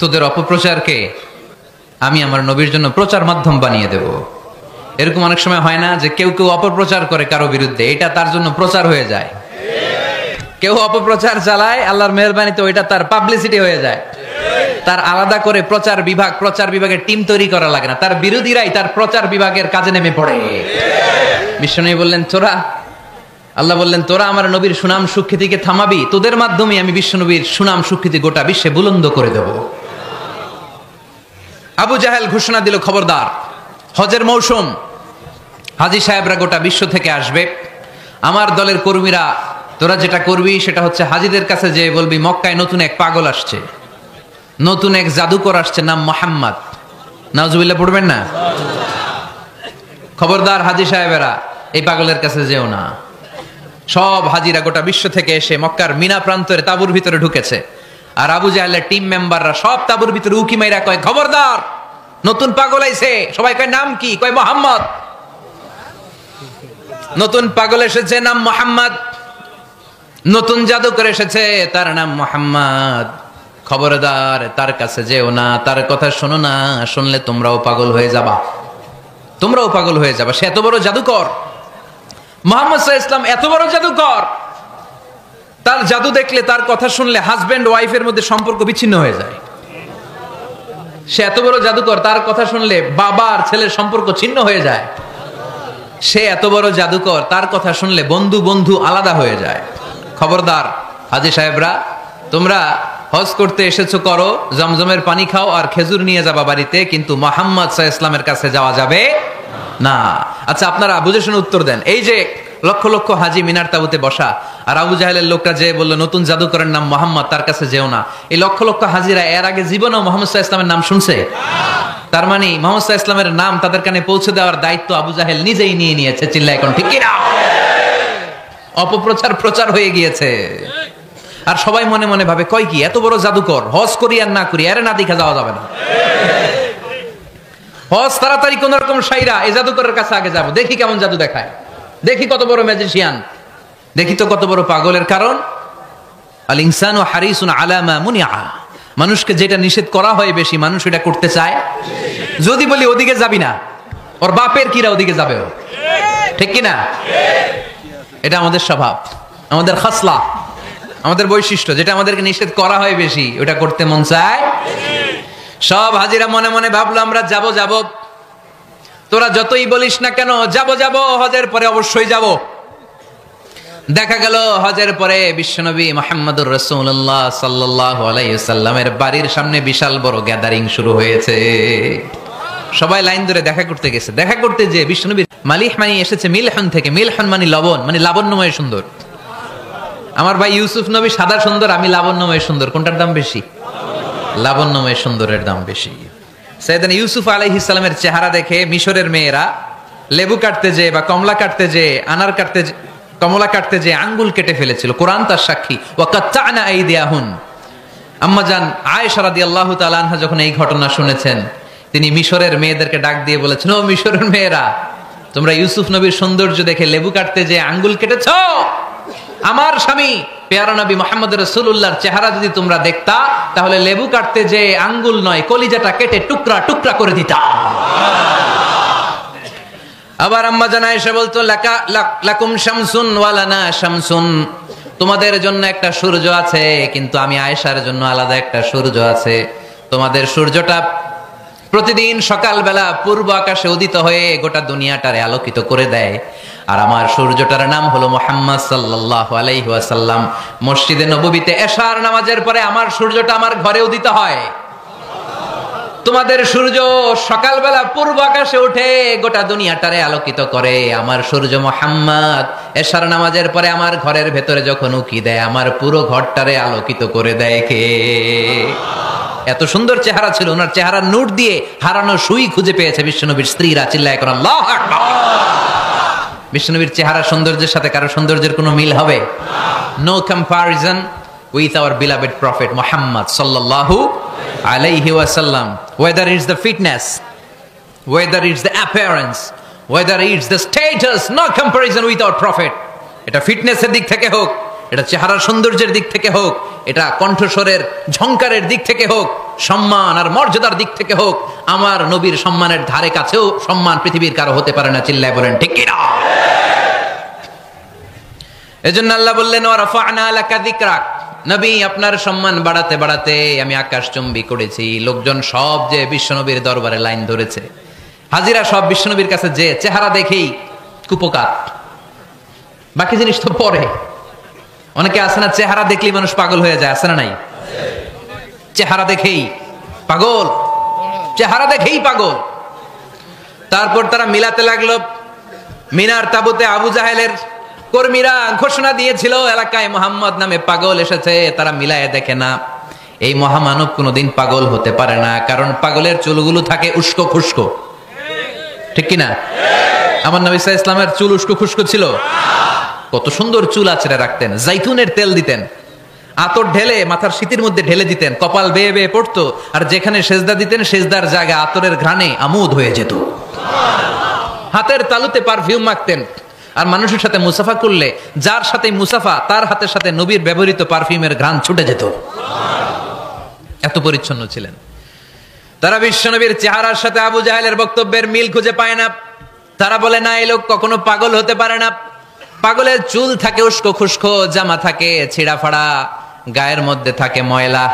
Speaker 1: তোদের অপপ্রচারকে আমি আমার নবীর জন্য প্রচার মাধ্যম বানিয়ে দেব। এরকম অনেক সময় হয় না যে কেউ কেউ অপপ্রচার করে কারো বিরুদ্ধে, এটা তার জন্য প্রচার হয়ে যায়। কেউ অপপ্রচার চালায়, আল্লাহর মেহেরবানিতে ওইটা তার পাবলিসিটি হয়ে যায়। তার আলাদা করে প্রচার বিভাগের টিম তৈরি করা লাগে না, তার বিরোধীরাই তার প্রচার বিভাগের কাজে নেমে পড়ে। বিশ্বনবী বললেন তোরা, আল্লাহ বললেন তোরা আমার নবীর সুনাম সুখ্যাতিকে থামাবি, তোদের মাধ্যমে আমি বিশ্বনবীর সুনাম সুখ্যাতি গোটা বিশ্বে বুলন্দ করে দেব। আবু জাহেল ঘোষণা দিল খবরদার, হজের মৌসুম, হাজী সাহেবরা গোটা বিশ্ব থেকে আসবে, আমার দলের কর্মীরা তোরা যেটা করবি সেটা হচ্ছে হাজীদের কাছে যে বলবি মক্কায় নতুন এক পাগল আসছে, নতুন এক জাদুকর আসছে, নাম মোহাম্মদ। নাউজুবিল্লাহ পড়বেন না? খবরদার হাজী সাহেবেরা এই পাগলের কাছে যেও না। সব হাজিরা গোটা বিশ্ব থেকে এসে মক্কার মিনা প্রান্তরে তাঁবুর ভিতরে ঢুকেছে। আর আবু জাহেলের টিম মেম্বাররা সব তাবুর ভিতরে উকি মাইরা কয়, খবরদার, নতুন পাগল আইছে। সবাই কয়, নাম কি? কয়, মোহাম্মদ। নতুন পাগল এসেছে, নাম মোহাম্মদ। নতুন জাদুকর এসেছে, তার নাম মোহাম্মদ। খবরদার, তার কাছে যেও না, তার কথা শোনো না, শুনলে তোমরাও পাগল হয়ে যাবা, তোমরাও পাগল হয়ে যাবা। সে এত বড় জাদুকর, মুহাম্মদ সাল্লাল্লাহু আলাইহি ওয়াসাল্লাম এত বড় জাদুকর। তার জাদু দেখলে, তার কথা শুনলে হাজবেন্ড ওয়াইফের মধ্যে সম্পর্ক বিচ্ছিন্ন হয়ে যায়। সে এত বড় জাদুকর, তার কথা শুনলে বাবা আর ছেলের সম্পর্ক ছিন্ন হয়ে যায়। সে এত বড় জাদুকর, তার কথা শুনলে বন্ধু বন্ধু আলাদা হয়ে যায়। খবরদার হাজী সাহেবরা, তোমরা হজ করতে এসেছো, করো, জমজমের পানি খাও আর খেজুর নিয়ে যাবা বাড়িতে, কিন্তু মুহাম্মদ সাল্লাল্লাহু আলাইহি ওয়াসাল্লামের কাছে যাওয়া যাবে না। আচ্ছা, আপনারা বুঝে শুনে উত্তর দেন। এই যে লক্ষ লক্ষ হাজি মিনার তাবুতে বসা, আর আবু জাহেলের লোকটা যে বললো নতুন জাদুকরের নাম মোহাম্মদ, তার কাছে যেও না, এই লক্ষ লক্ষ হাজিরা এর আগে জীবনেও মুহাম্মদ সাল্লাল্লাহু আলাইহি ওয়াসাল্লামের নাম শুনছে? তার মানে মুহাম্মদ সাল্লাল্লাহু আলাইহি ওয়াসাল্লামের নাম তাদের কানে পৌঁছে দেওয়ার দায়িত্ব আবু জাহেল নিজেই নিয়ে নিয়েছে। চিল্লায় এখন ঠিক কি না? অপপ্রচার প্রচার হয়ে গিয়েছে। আর সবাই মনে মনে ভাবে, কয় কি, এত বড় জাদুকর, হজ করি আর না করি, এর না দেখা যাওয়া যাবে না। হজ তাড়াতাড়ি কোন রকম সাইরা এই জাদুকরের কাছে আগে যাব, দেখি কেমন জাদু দেখায়, দেখি কত বড় ম্যাজিশিয়ান, দেখি তো কত বড় পাগলের। কারণ আল ইনসানু হারিসুন আলা মা মুনিআ, মানুষকে যেটা নিষেধ করা হয় বেশি, মানুষ এটা করতে চায়। যদি বলি ওদিকে যাবি না, ওর বাপের কিরা ওদিকে যাবে, ঠিক কি না? এটা আমাদের স্বভাব, আমাদের খাসলা, আমাদের বৈশিষ্ট্য। যেটা আমাদেরকে নিষেধ করা হয় বেশি, ওটা করতে মন চায়। সব হাজিরা মনে মনে ভাবলো, আমরা যাব যাব, তোরা যতই বলিস না কেন, যাব যাব, হজের পরে অবশ্যই যাব। দেখা গেল হজের পরে বিশ্বনবী মুহাম্মদুর রাসূলুল্লাহ সাল্লাল্লাহু আলাইহি ওয়াসাল্লামের বাড়ির সামনে বিশাল বড় গ্যাদারিং শুরু হয়েছে। সবাই লাইন ধরে দেখা করতে গেছে। দেখা করতে যে বিশ্বনবীর মালিহ মানে এসেছে মিলহন থেকে। মিলহন মানে লবণ, মানে লাবণ্যময় সুন্দর। আমার ভাই ইউসুফ নবী সাদা সুন্দর, আমি লাবণ্যময় সুন্দর। কোনটার দাম বেশি? লাবণ্যময় সুন্দরের দাম বেশি। সাইয়েদনা ইউসুফ আলাইহিস সালামের চেহারা দেখে মিশরের মেয়েরা লেবু কাটতে যে বা কমলা কাটতে যে, আনার কাটতে, কমলা কাটতে যে আঙ্গুল কেটে ফেলেছিল। কোরআন তার সাক্ষী। ওয়া কাত্তা'না আইদিয়াহুন। আম্মা জান আয়েশা রাদিয়াল্লাহু তাআলা আনহা যখন এই ঘটনা শুনেছেন, তিনি মিশরের মেয়েদেরকে ডাক দিয়ে বলেছেন, ও মিশরের মেয়েরা, তোমরা ইউসুফ নবীর সৌন্দর্য দেখে লেবু কাটতে যে আঙ্গুল কেটেছো, আমার স্বামী পেয়ারা নবী মুহাম্মদ রাসূলুল্লাহর চেহারা যদি তোমরা দেখতা, তাহলে লেবু কাটতে যে আঙ্গুল নয়, কলিজাটা কেটে টুকরা টুকরা করে দিতা। আবার আম্মা জান আয়েশা বলতো, লাকুম শামসুন ওয়া লানা শামসুন, তোমাদের জন্য একটা সূর্য আছে, কিন্তু আমি আয়েশার জন্য আলাদা একটা সূর্য আছে। তোমাদের সূর্যটা প্রতিদিন সকালবেলা পূর্ব আকাশে উদিত হয়ে গোটা দুনিয়াটারে আলোকিত করে দেয়, আর আমার সূর্যটার নাম হলো মুহাম্মদ সাল্লাল্লাহু আলাইহি ওয়াসাল্লাম। মসজিদে নববীতে এশার নামাজের পরে আমার সূর্যটা আমার ঘরে উদিত হয়। তোমাদের সূর্য সকালবেলা পূর্ব আকাশে উঠে গোটা দুনিয়াটারে আলোকিত করে, আমার সূর্য মুহাম্মদ এশার নামাজের পরে আমার ঘরের ভেতরে যখন উকি দেয়, আমার পুরো ঘরটারে আলোকিত করে দেয় কে? এত সুন্দর চেহারা ছিল ওনার। চেহারার নূর দিয়ে হারানো সুই খুঁজে পেয়েছে বিশ্বনবীর স্ত্রীরা। চিল্লায় করে আল্লাহু আকবার। বিশ্বনবীর চেহারা সৌন্দর্যের সাথে কারো সৌন্দর্যের কোনো মিল হবে? No comparison with our beloved prophet Muhammad সাল্লাল্লাহু আলাইহি ওয়াসাল্লাম। Whether it's the fitness, whether it's the appearance, whether it's the status, no comparison with our prophet. এটা ফিটনেসের দিক থেকে হোক, এটা চেহারার সৌন্দর্যের দিক থেকে হোক, এটা কণ্ঠস্বরের ঝংকারের দিক থেকে হোক, সম্মান আর মর্যাদার দিক থেকে হোক, আমার নবীর সম্মানের ধারে কাছেও সম্মান পৃথিবীর কারো হতে পারে না। চিল্লায় বলেন ঠিক কি না? এজন্য আল্লাহ বললেন, ওয়া রাফা'না লাকা যিকরাক, নবী আপনার সম্মান বাড়াতে বাড়াতে আমি আকাশচুম্বী করেছি। লোকজন সব যে বিশ্বনবীর দরবারে লাইন ধরেছে, হাজিরা সব বিশ্বনবীর কাছে যে চেহারা দেখেই কুপকাত, বাকি জিনিস তো পরে। অনেকে আছে না, চেহারা দেখলেই মানুষ পাগল হয়ে যায়, আছে না নাই? চেহারা দেখেই পাগল, চেহারা দেখেই পাগল। তারপর তারা মিলাতে লাগলো। মিনার তাবুতে আবু জাহেলের কর্মীরা ঘোষণা দিয়েছিল, এলাকায় মোহাম্মদ নামে পাগল এসেছে। তারা মিলায় দেখে না, এই মহামানব কোনোদিন পাগল হতে পারে না, কারণ পাগলের চুলগুলো থাকে উস্কো খুস্কো, ঠিক কিনা? আমার নবী সাল্লাল্লাহু আলাইহি ওয়াসাল্লামের চুল উস্কো খুস্কো ছিল? কত সুন্দর চুল আছড়ে রাখতেন, জাইতুনের তেল দিতেন। আতর ঢেলে মাথার শীতের মধ্যে ঢেলে দিতেন, কপাল বেয়ে বেয়ে পড়তো, আর যেখানে সেজদা দিতেন সেজদার জায়গা আতরের ঘ্রাণে আমোদ হয়ে যেত। হাতের তালুতে পারফিউম মাখতেন, আর মানুষের সাথে মুসাফা করলে যার সাথে মুসাফা তার হাতের সাথে নবীর ব্যবহৃত পারফিউমের ঘ্রাণ ছুটে যেত। এত পরিচ্ছন্ন ছিলেন তারা। বিশ্বনবীর চেহারার সাথে আবু জাহেলের বক্তব্যের মিল খুঁজে পায় না। তারা বলে না, এই লোক কখনো পাগল হতে পারে না। পাগলের চুল থাকে উস্কো খুস্কো, জামা থাকে ছিঁড়া ফাড়া, গায়ের মধ্যে থাকে ময়লা।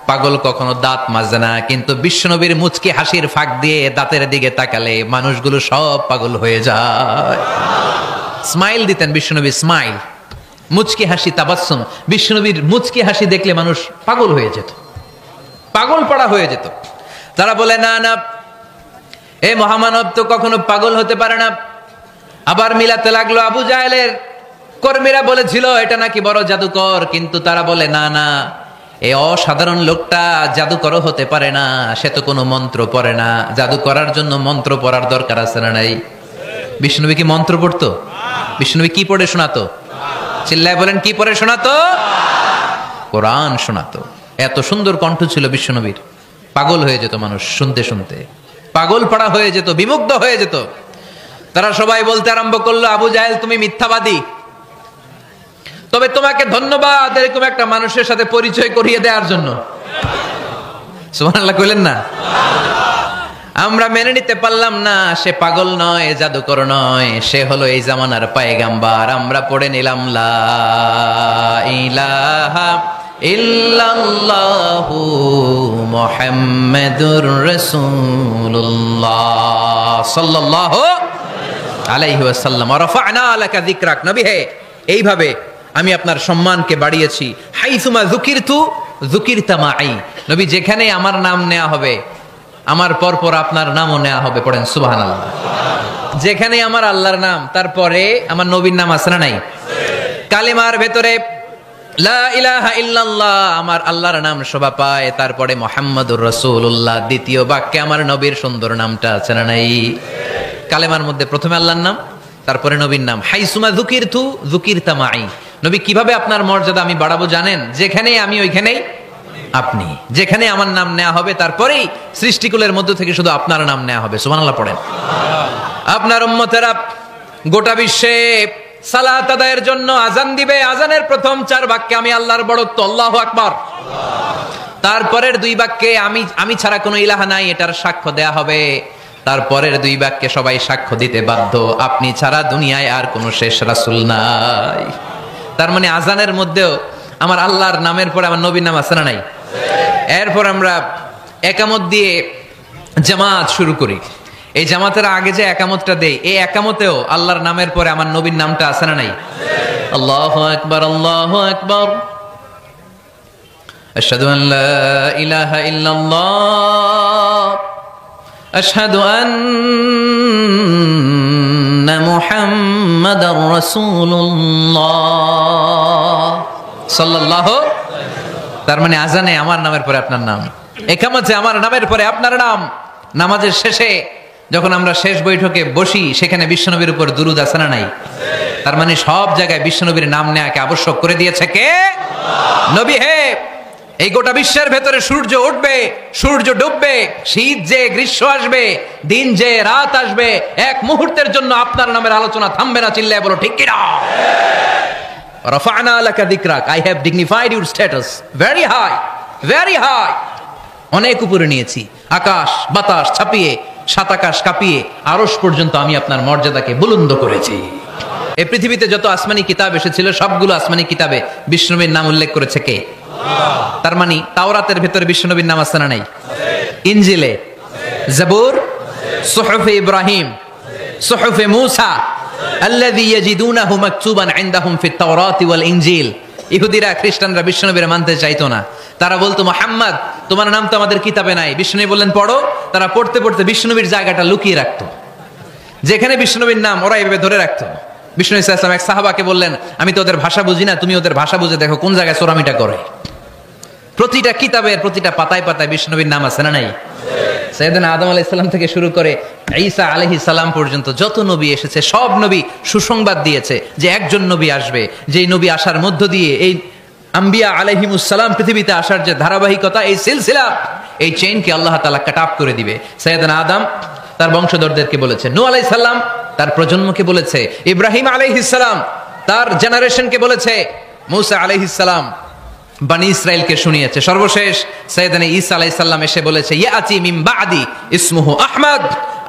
Speaker 1: পাগল কখনো দাঁত মাজে না। কিন্তু বিশ্বনবীর মুচকি হাসির ফাঁক দিয়ে দাঁতের দিকে তাকালে মানুষগুলো সব পাগল হয়ে যায়। স্মাইল দিতেন বিশ্বনবী, স্মাইল, মুচকি হাসি, তাবাসসুম। বিশ্বনবীর মুচকি হাসি দেখলে মানুষ পাগল হয়ে যেত, পাগল পাড়া হয়ে যেত। তারা বলে না না, এই মহামানব তো কখনো পাগল হতে পারে না। আবার মিলাতে লাগলো। আবু জাহেলের কর্মীরা বলেছিল এটা নাকি বড় জাদুকর, কিন্তু তারা বলে না না, এই অসাধারণ লোকটা জাদুকরও হতে পারে না, সে তো কোনো মন্ত্র পড়ে না। জাদু করার জন্য মন্ত্র পড়ার দরকার আছে না নাই? বিষ্ণুনবী কি মন্ত্র পড়তো? বিষ্ণুনবী কি পড়ে শোনাতো? চিল্লায় বলেন, কি পড়ে শোনাতো? কোরআন শোনাতো। এত সুন্দর কণ্ঠ ছিল বিশ্বনবীর, পাগল হয়ে যেত মানুষ শুনতে শুনতে, পাগল পাড়া হয়ে যেত, বিমুগ্ধ হয়ে যেত। তারা সবাই বলতে আরম্ভ করলো, আবু জাহেল তুমি মিথ্যাবাদী, তবে তোমাকে ধন্যবাদ এরকম একটা মানুষের সাথে পরিচয় করিয়ে দেওয়ার জন্য। সুবহানাল্লাহ কইলেন না? আমরা মেনে নিতে পারলাম না সে পাগল নয়, জাদুকর নয়, সে হলো এই জামানার পয়গাম্বার। আমরা পড়ে নিলাম লা ইলাহা ইল্লাল্লাহু মুহাম্মাদুর রাসূলুল্লাহ সাল্লাল্লাহু আলাইহি ওয়াসাল্লাম। ওয়া রাফা'না লাকা যিকরাক। নবী হে, এইভাবে আমি আপনার সম্মানকে বাড়িয়েছি। হাইসুমা যুকিরতু যুকিরতা মাই। নবী যেখানে আমার নাম নেওয়া হবে, আমার পরপর আপনার নামও নেওয়া হবে। পড়েন সুবহানাল্লাহ। যেখানে আমার আল্লাহর নাম, তারপরে আমার নবীর নাম আছে না নাই? কালিমার ভেতরে লা ইলাহা ইল্লাল্লাহ আমার আল্লাহর নাম শোভা পায়, তারপরে মুহাম্মাদুর রাসূলুল্লাহ দ্বিতীয় বাক্যে আমার নবীর সুন্দর নামটা আছে না নাই? কালেমার মধ্যে প্রথমে আল্লাহর নাম, তারপরে নবীর নাম। হাইসুমা যুকিরতু যুকিরতা মাই। নবী কিভাবে আপনার মর্যাদা আমি বাড়াবো জানেন? যেখানেই আমি ওইখানেই আপনি। যেখানে আমার নাম নেওয়া হবে তারপরেই সৃষ্টিকুলের মধ্য থেকে শুধু আপনার নাম নেওয়া হবে। সুবহানাল্লাহ পড়েন। আপনার উম্মতেরা গোটা বিশ্বে সালাত আদায়ের জন্য আজান দিবে। আজানের প্রথম 4 বাক্যে আমি আল্লাহর বড়ত্ব, আল্লাহু আকবার। তারপরের 2 বাক্যে আমি ছাড়া কোনো ইলাহা নাই, এটার সাক্ষ্য দেয়া হবে। তারপরের 2 বাক্যে সবাই সাক্ষ্য দিতে বাধ্য, আপনি ছাড়া দুনিয়ায় আর কোনো শেষ রাসূল নাই। তার মানে আজানের মধ্যেও আমার আল্লাহর নামের পরে আমার নবীর নাম আছে না নাই? এরপর আমরা একামত দিয়ে জামাত শুরু করি। এই জামাতের আগে যে একামতটা দেই, এই একামতেও আল্লাহর নামের পরে আমার নবীর নামটা আছে না নাই? আল্লাহু আকবার, আল্লাহু আকবার, আশহাদু আন লা ইলাহা ইল্লাল্লাহ, আশহাদু আন্না মুহাম্মাদার রাসূলুল্লাহ সাল্লাল্লাহু। তার মানে আজানে আমার নামের পরে আপনার নাম, একামতে আমার নামের পরে আপনার নাম। নামাজের শেষে যখন আমরা শেষ বৈঠকে বসি, সেখানে বিশ্বনবীর উপর দুরূদ আছে না নাই? তার মানে সব জায়গায় বিশ্বনবীর নাম নেওয়াকে আবশ্যক করে দিয়েছে কে? নবী হে, এই গোটা বিশ্বের ভেতরে সূর্য উঠবে, সূর্য ডুববে, শীত যে গ্রীষ্ম আসবে, দিন যে রাত আসবে, এক মুহূর্তের জন্য আপনার নামের আলোচনা থামবে না। চিল্লায় বলো ঠিক কিনা? রাফা'না লাকা যিকরাক, I have dignified your status very high, very high। অনেক উপরে নিয়েছি, আকাশ বাতাস ছাপিয়ে, সাত আকাশ কাঁপিয়ে আরশ পর্যন্ত আমি আপনার মর্যাদাকে বুলন্দ করেছি। এই পৃথিবীতে যত আসমানি কিতাব এসেছিল সবগুলো আসমানি কিতাবে বিষ্ণুনবীর নাম উল্লেখ করেছে কে? তার মানে তাওরাতের ভেতরে বিষ্ণুনবীর নাম আছে না নাই? ইনজিলে, জাবুর, সুহুফে ইব্রাহিম, সুহুফে মূসা, আল্লাযী ইয়াজিদুনাহু মাকতুবান ইনদাহুম ফিত তাওরাতি ওয়াল ইনজিল। ইহুদিরা খ্রিস্টানরা বিষ্ণুনবীর মানতে চাইতো না। তারা বলতো, মুহাম্মদ তোমার নাম তো আমাদের কিতাবে নাই। বিষ্ণুনবী বললেন পড়ো। তারা পড়তে পড়তে বিষ্ণুনবীর জায়গাটা লুকিয়ে রাখতো। যেখানে বিষ্ণুনবীর নাম ওরা এইভাবে ধরে রাখতো। বিষ্ণু ইসা ইসলাম এক সাহাবাকে বললেন, আমি তো ওদের ভাষা বুঝি না, তুমি ওদের ভাষা বুঝে দেখো কোন জায়গায় চোরামিটা করে। প্রতিটা কিতাবের প্রতিটা পাতায় পাতায় বিষ্ণুনবীর নাম আছে না নাই? সাইয়েদনা আদম আলাইহিস সালাম থেকে শুরু করে ঈসা আলাইহিস সালাম পর্যন্ত যত নবী এসেছে সব নবী সুসংবাদ দিয়েছে যে একজন নবী আসবে, যেই নবী আসার মধ্য দিয়ে এই আম্বিয়া আলাইহিমুসসালাম পৃথিবীতে আসার যে ধারাবাহিকতা, এই সিলসিলা, এই চেইনকে আল্লাহ তাআলা কাট অফ করে দিবে। সাইয়েদনা আদম তার বংশধরদেরকে বলেছে, নূহ আলাইহিস সালাম তার প্রজন্মকে বলেছে, ইব্রাহিম আলাইহিস সালাম তার জেনারেশনকে বলেছে, মূসা আলাইহিস সালাম বনি ইসরাইলকে শুনিয়েছে। সর্বশেষ সাইয়েদনা ঈসা আলাইহিস সালাম এসে বলেছে, ইয়াতি মিন বাদি ইসমুহু আহমদ,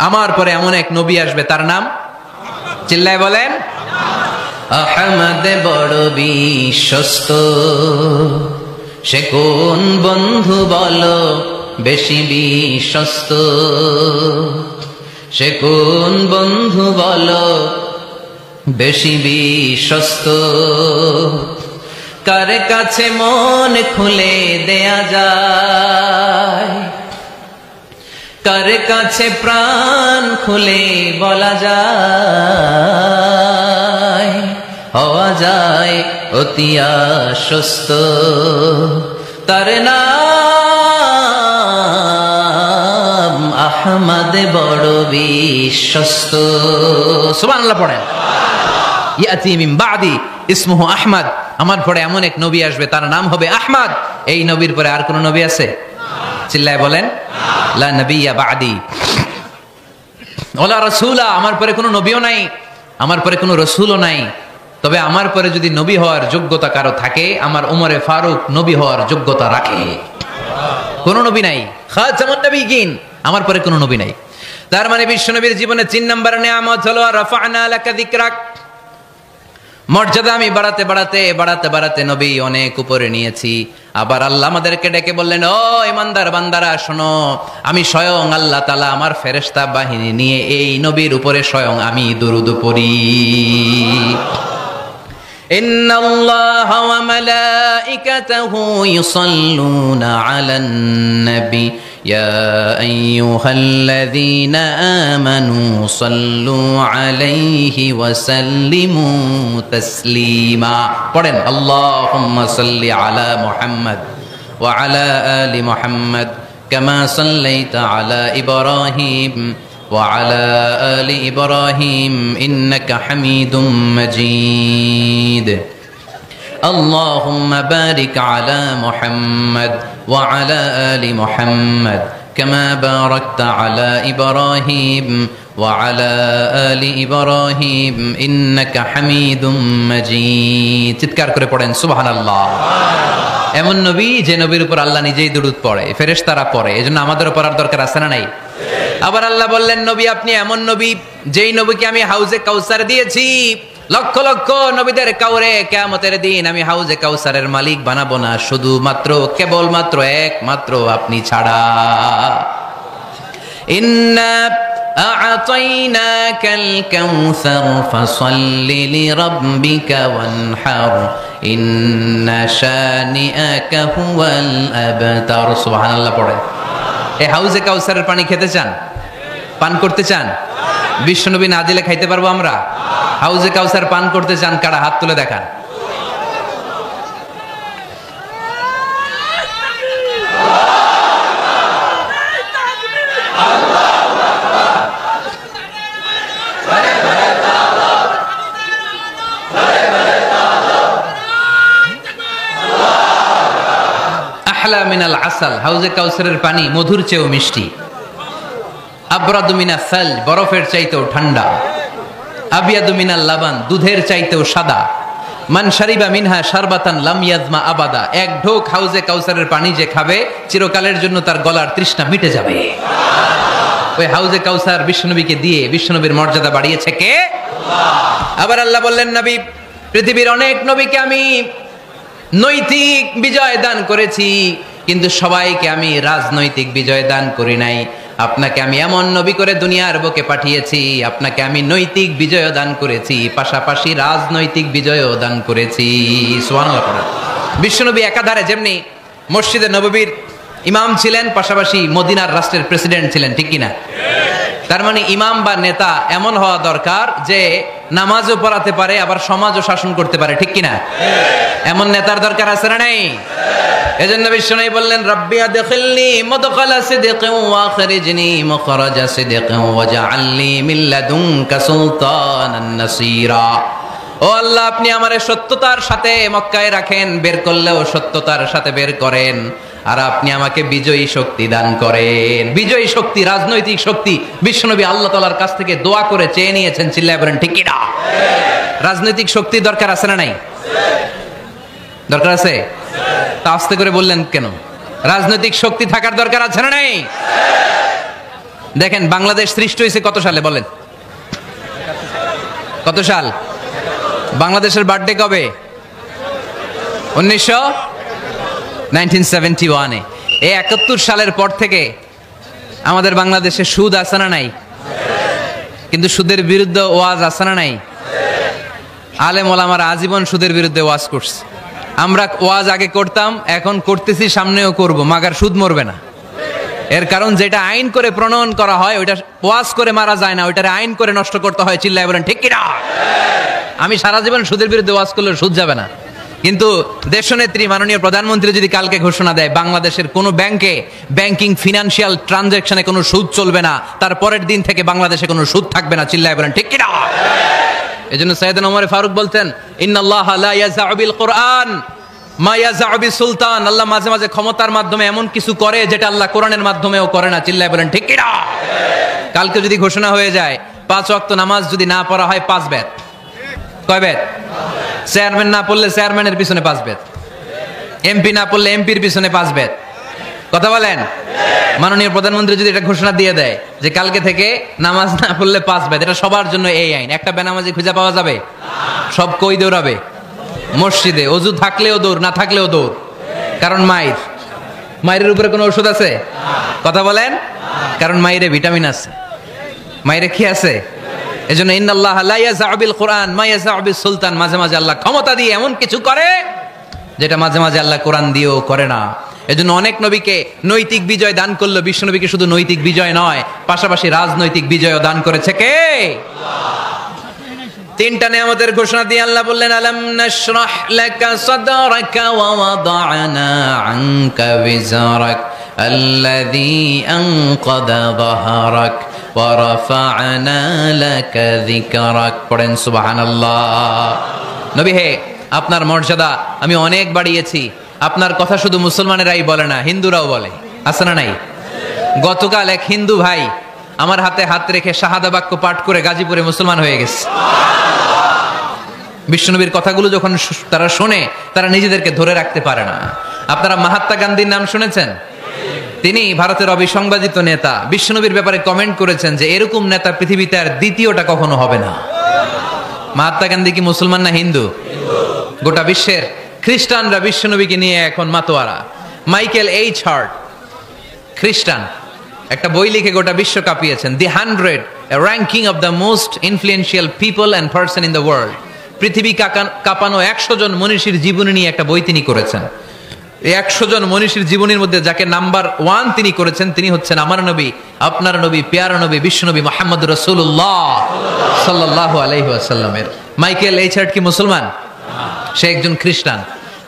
Speaker 1: আমার পরে এমন এক নবী আসবে তার নাম, চিল্লায় বলেন, আহমদ বড় বিশ্বস্ত, সে কোন বন্ধু বলো বেশি বিশ্বস্ত, সে কোন বন্ধু বলো বেশি বিশ্বস্ত, কার কাছে মন খুলে দেয়া যায়, কার কাছে প্রাণ খুলে বলা যায়, হওয়া যায় অতি আশ্বস্ত, তার নাম আহমদ বড় বিশ্বস্ত। সুবহানাল্লাহ পড়েন। ইয়াতি মিন বাদি ইসমুহু আহমদ, আমার পরে এমন এক নবী আসবে তার নাম হবে আহমদ। এই নবীর পরে আর কোন নবী আছে? চিল্লায় বলেন, লা নবিয়্যা বাদি ওয়ালা রাসূলা, আমার পরে কোনো নবীও নাই, আমার পরে কোনো রাসূলও নাই। তবে আমার পরে যদি নবী হওয়ার যোগ্যতা কারো থাকে, আমার ওমরে ফারুক নবী হওয়ার যোগ্যতা রাখে। কোন নবী নাই, খাতামুন নবিয়্যিন, আমার পরে কোনো নবী নাই। তার মানে বিশ্বনবীর জীবনে 3 নম্বর নিয়ামত হলো রাফা'না লাকা যিকরাক, মর্যাদা আমি বাড়াতে বাড়াতে বাড়াতে বাড়াতে নবী অনেক উপরে নিয়েছি। আবার আল্লাহ আমাদেরকে ডেকে বললেন, ও ইমানদার বান্দারা শোনো, আমি স্বয়ং আল্লাহ তাআলা আমার ফেরেশতা বাহিনী নিয়ে এই নবীর উপরে স্বয়ং আমি দুরূদ পড়ি। ইন্নাল্লাহা ওয়া মালাইকাতাহু ইউসাল্লুনা আলান নবী ইয়া আইয়ুহাল্লাযীনা আমানু সাল্লু আলাইহি ওয়া সাল্লিমু তাসলিমা। পড়েন, আল্লাহুম্মা সাল্লি আলা মুহাম্মদ ওয়া আলা আলি মুহাম্মদ কামা সাল্লাইতা আলা ইব্রাহিম ওয়া আলা আলি ইব্রাহিম ইন্নাকা হামিদুম মাজিদ। اللهم بارك على محمد وعلى آل محمد كما باركت على إبراهيم وعلى آل إبراهيم إنك حميد مجيد। চিৎকার করে পড়েন সুবহানাল্লাহ। এমন নবী যে নবীর উপর আল্লাহ নিজেই দুরূদ পড়ে, ফেরেশতারা পড়ে, এজন্য আমাদেরও পড়ার দরকার আছে না নাই? আবার আল্লাহ বললেন, নবী আপনি এমন নবী যেই নবীকে আমি হাউজে কাউসার দিয়েছি, লক্ষ লক্ষ নবীদের কাউরে কিয়ামতের দিন আমি হাউজে কাউসারের মালিক বানাবো না, শুধুমাত্র কেবলমাত্র একমাত্র আপনি ছাড়া। ইন্না আ'তাইনাকাল কাউসার ফাসাল্লি লিরাব্বিকা ওয়ানহার ইন্না শানিআকা হুয়াল আবতার। সুবহানাল্লাহ পড়েন। এই হাউজে কাউসারের পানি খেতে চান, পান করতে চান? বিশ্বনবী না দিলে খাইতে পারবো আমরা? হাউজে কাউসার পান করতে চান কারা? হাত তুলে দেখান। আহলা মিনাল আসাল, হাউজে কাউসারের পানি মধুর চেয়েও মিষ্টি। আবরাদু মিনাস সাল, বরফের চাইতেও ঠান্ডা। আবিয়াদু মিনাল লাবান, দুধের চাইতেও সাদা। মান শারিবা মিনহা শারবাতান লাম ইয়াজমা আবাদা, এক ঢোক হাউজে কাউসারের পানি যে খাবে চিরকালের জন্য তার গলার তৃষ্ণা মিটে যাবে। ওই হাউজে কাউসার বিশ্বনবীকে দিয়ে বিশ্বনবীর মর্যাদা বাড়িয়েছে কে? আল্লাহ। আবার আল্লাহ বললেন, নবী পৃথিবীর অনেক নবীকে আমি নৈতিক বিজয় দান করেছি, কিন্তু সবাইকে আমি রাজনৈতিক বিজয় দান করি নাই। আপনাকে আমি এমন নবী করে দুনিয়ার বুকে পাঠিয়েছি, আপনাকে আমি নৈতিক বিজয় দান করেছি, পাশাপাশি রাজনৈতিক বিজয়ও দান করেছি। সুবহানাল্লাহ। বিশ্বনবী একাধারে যেমনি মসজিদে নববীর ইমাম ছিলেন, পাশাপাশি মদিনার রাষ্ট্রের প্রেসিডেন্ট ছিলেন, ঠিক কিনা? তার মানে ইমাম বা নেতা এমন হওয়া দরকার যে নামাজও পড়াতে পারে, আবার সমাজও শাসন করতে পারে, ঠিক কিনা? এমন নেতার দরকার আছে না নাই? এজন্য বিশ্বনবী বললেন, রাব্বি আদখিলনি মুদখালা সিদকিন ওয়া আখরিজনি মুখরাজা সিদকিন ওয়াজআলনি মিন লাদুনকা সুলতানান নাসীরা। ও ও আল্লাহ, আপনি আমারে সত্যতার সাথে মক্কায় রাখেন, বের করলেও সত্যতার সাথে বের করেন, আর আপনি আমাকে বিজয়ী শক্তি দান করেন। বিজয়ী শক্তি, রাজনৈতিক শক্তি বিশ্বনবী আল্লাহ তাআলার কাছ থেকে দোয়া করে চেয়ে নিয়েছেন। চিল্লায় বলেন ঠিক কি না? রাজনৈতিক শক্তি দরকার আছে না নাই? দরকার আছে? তা আস্তে করে বললেন কেন? রাজনৈতিক শক্তি থাকার দরকার আছে না নাই? দেখেন বাংলাদেশ সৃষ্টি হয়েছে কত সালে বলেন? কত সাল? বাংলাদেশের বার্থডে কবে? 1971-এ। এই 71 সালের পর থেকে আমাদের বাংলাদেশে সুদ আছে না নাই? কিন্তু সুদের বিরুদ্ধে ওয়াজ আছে না নাই? আলেম ওলামারা আজীবন সুদের বিরুদ্ধে ওয়াজ করছে। আমরা ওয়াজ আগে করতাম, এখন করতেছি, সামনেও করব, মাগার সুদ মরবে না। এর কারণ যেটা আইন করে প্রণয়ন করা হয় ওইটা ওয়াজ করে মারা যায় না, ওইটারে আইন করে নষ্ট করতে হয়। চিল্লায় বলেন ঠিক কি না? আমি সারা জীবন সুদের বিরুদ্ধে ওয়াজ করলে সুদ যাবে না, কিন্তু দেশনেত্রী মাননীয় প্রধানমন্ত্রী যদি কালকে ঘোষণা দেয় বাংলাদেশের কোনো ব্যাংকে ব্যাংকিং ফিনান্সিয়াল ট্রানজাকশনে কোনো সুদ চলবে না, তার পরের দিন থেকে বাংলাদেশে কোনো সুদ থাকবে না। চিল্লায় বলেন ঠিক কি না? এজন্য সাইয়েদনা ওমর ফারুক বলতেন, ইন্নাল্লাহ লা ইয়াযআউ বিল কুরআন মা ইয়াযআউ বিস সুলতান। আল্লাহ মাঝে মাঝে ক্ষমতার মাধ্যমে এমন কিছু করে যেটা আল্লাহ কোরআনের মাধ্যমেও করে না। চিল্লায় বলেন ঠিক কি না? কালকে যদি ঘোষণা হয়ে যায় 5 ওয়াক্ত নামাজ যদি না পড়া হয় 5 বেত। কয় বেত? চেয়ারম্যান না পড়লে চেয়ারম্যানের পিছনে 5 বেত, এমপি না পড়লে এমপির পিছনে 5 বেত। কথা বলেন? মাননীয় প্রধানমন্ত্রী যদি এটা ঘোষণা দিয়ে দেয় যে কালকে থেকে নামাজ না পড়লে 5 বেত, এটা সবার জন্য এই আইন। একটা বেনামাজি খুঁজে পাওয়া যাবে? সব কই দৌড়াবে? মসজিদে। অজু থাকলেও দৌড়, না থাকলেও দৌড়। কারণ মায়ের উপরে কোনো ওষুধ আছে? কথা বলেন? কারণ মায়েরে ভিটামিন আছে, মায়েরে কি আছে? এজন্য ইন্নাল্লাহ লা ইয়াযআউ বিল কুরআন মা ইয়াযআউ বিস সুলতান। মাঝে মাঝে আল্লাহ ক্ষমতা দিয়ে এমন কিছু করে যেটা মাঝে মাঝে আল্লাহ কোরআন দিয়েও করে না। এজন্য অনেক নবীকে নৈতিক বিজয় দান করলো। বিশ্ব নবীকে শুধু নৈতিক বিজয় নয়, পাশাপাশি রাজনৈতিক বিজয়ও দান করেছে কে? তিনটা নিয়ামতের ঘোষণা দিয়ে আল্লাহ বললেন, আলাম নাশরাহ লাকা সাদরাকা ওয়া ওয়াদা'না আনকা বিজরাক আল্লাযী আনকাদা যাহরাক ওয়া রাফা'না লাকা যিকরাক। পড়েন সুবহানাল্লাহ। নবী হে, আপনার মর্যাদা আমি অনেক বাড়িয়েছি। আপনার কথা শুধু মুসলমানেরাই বলে না, হিন্দুরাও বলে। আছে না নাই? গতকাল এক হিন্দু ভাই আমার হাতে হাত রেখে শাহাদা বাক্য পাঠ করে গাজীপুরে মুসলমান হয়ে গেছে। বিশ্বনবীর কথাগুলো যখন তারা শোনে, তারা নিজেদেরকে ধরে রাখতে পারে না। আপনারা মহাত্মা গান্ধীর নাম শুনেছেন? তিনি ভারতের অবিসংবাদিত নেতা। বিশ্বনবীর ব্যাপারে কমেন্ট করেছেন যে এরকম নেতা পৃথিবীতে আর দ্বিতীয়টা কখনো হবে না। মহাত্মা গান্ধী কি মুসলমান না হিন্দু? গোটা বিশ্বের খ্রিস্টানরা বিশ্বনবীকে নিয়ে এখন মাতোয়ারা। মাইকেল এইচ হার্ট, খ্রিস্টান, একটা বই লিখে গোটা বিশ্ব কাঁপিয়েছেন, দি 100 ranking of the most influential people and person in the world. পৃথিবী কাঁপানো 100 জন মনীষীর জীবনী নিয়ে একটা বই তিনি করেছেন। এই 100 জন মনীষীর জীবনীর মধ্যে যাকে নাম্বার 1 তিনি করেছেন, তিনি হচ্ছেন আমার নবী, আপনার নবী, পেয়ারা নবী, বিশ্বনবী মুহাম্মদ রাসূলুল্লাহ সাল্লাল্লাহু আলাইহি ওয়াসাল্লামের। মাইকেল এইচ হার্ট কি মুসলমান? সে একজন খ্রিস্টান।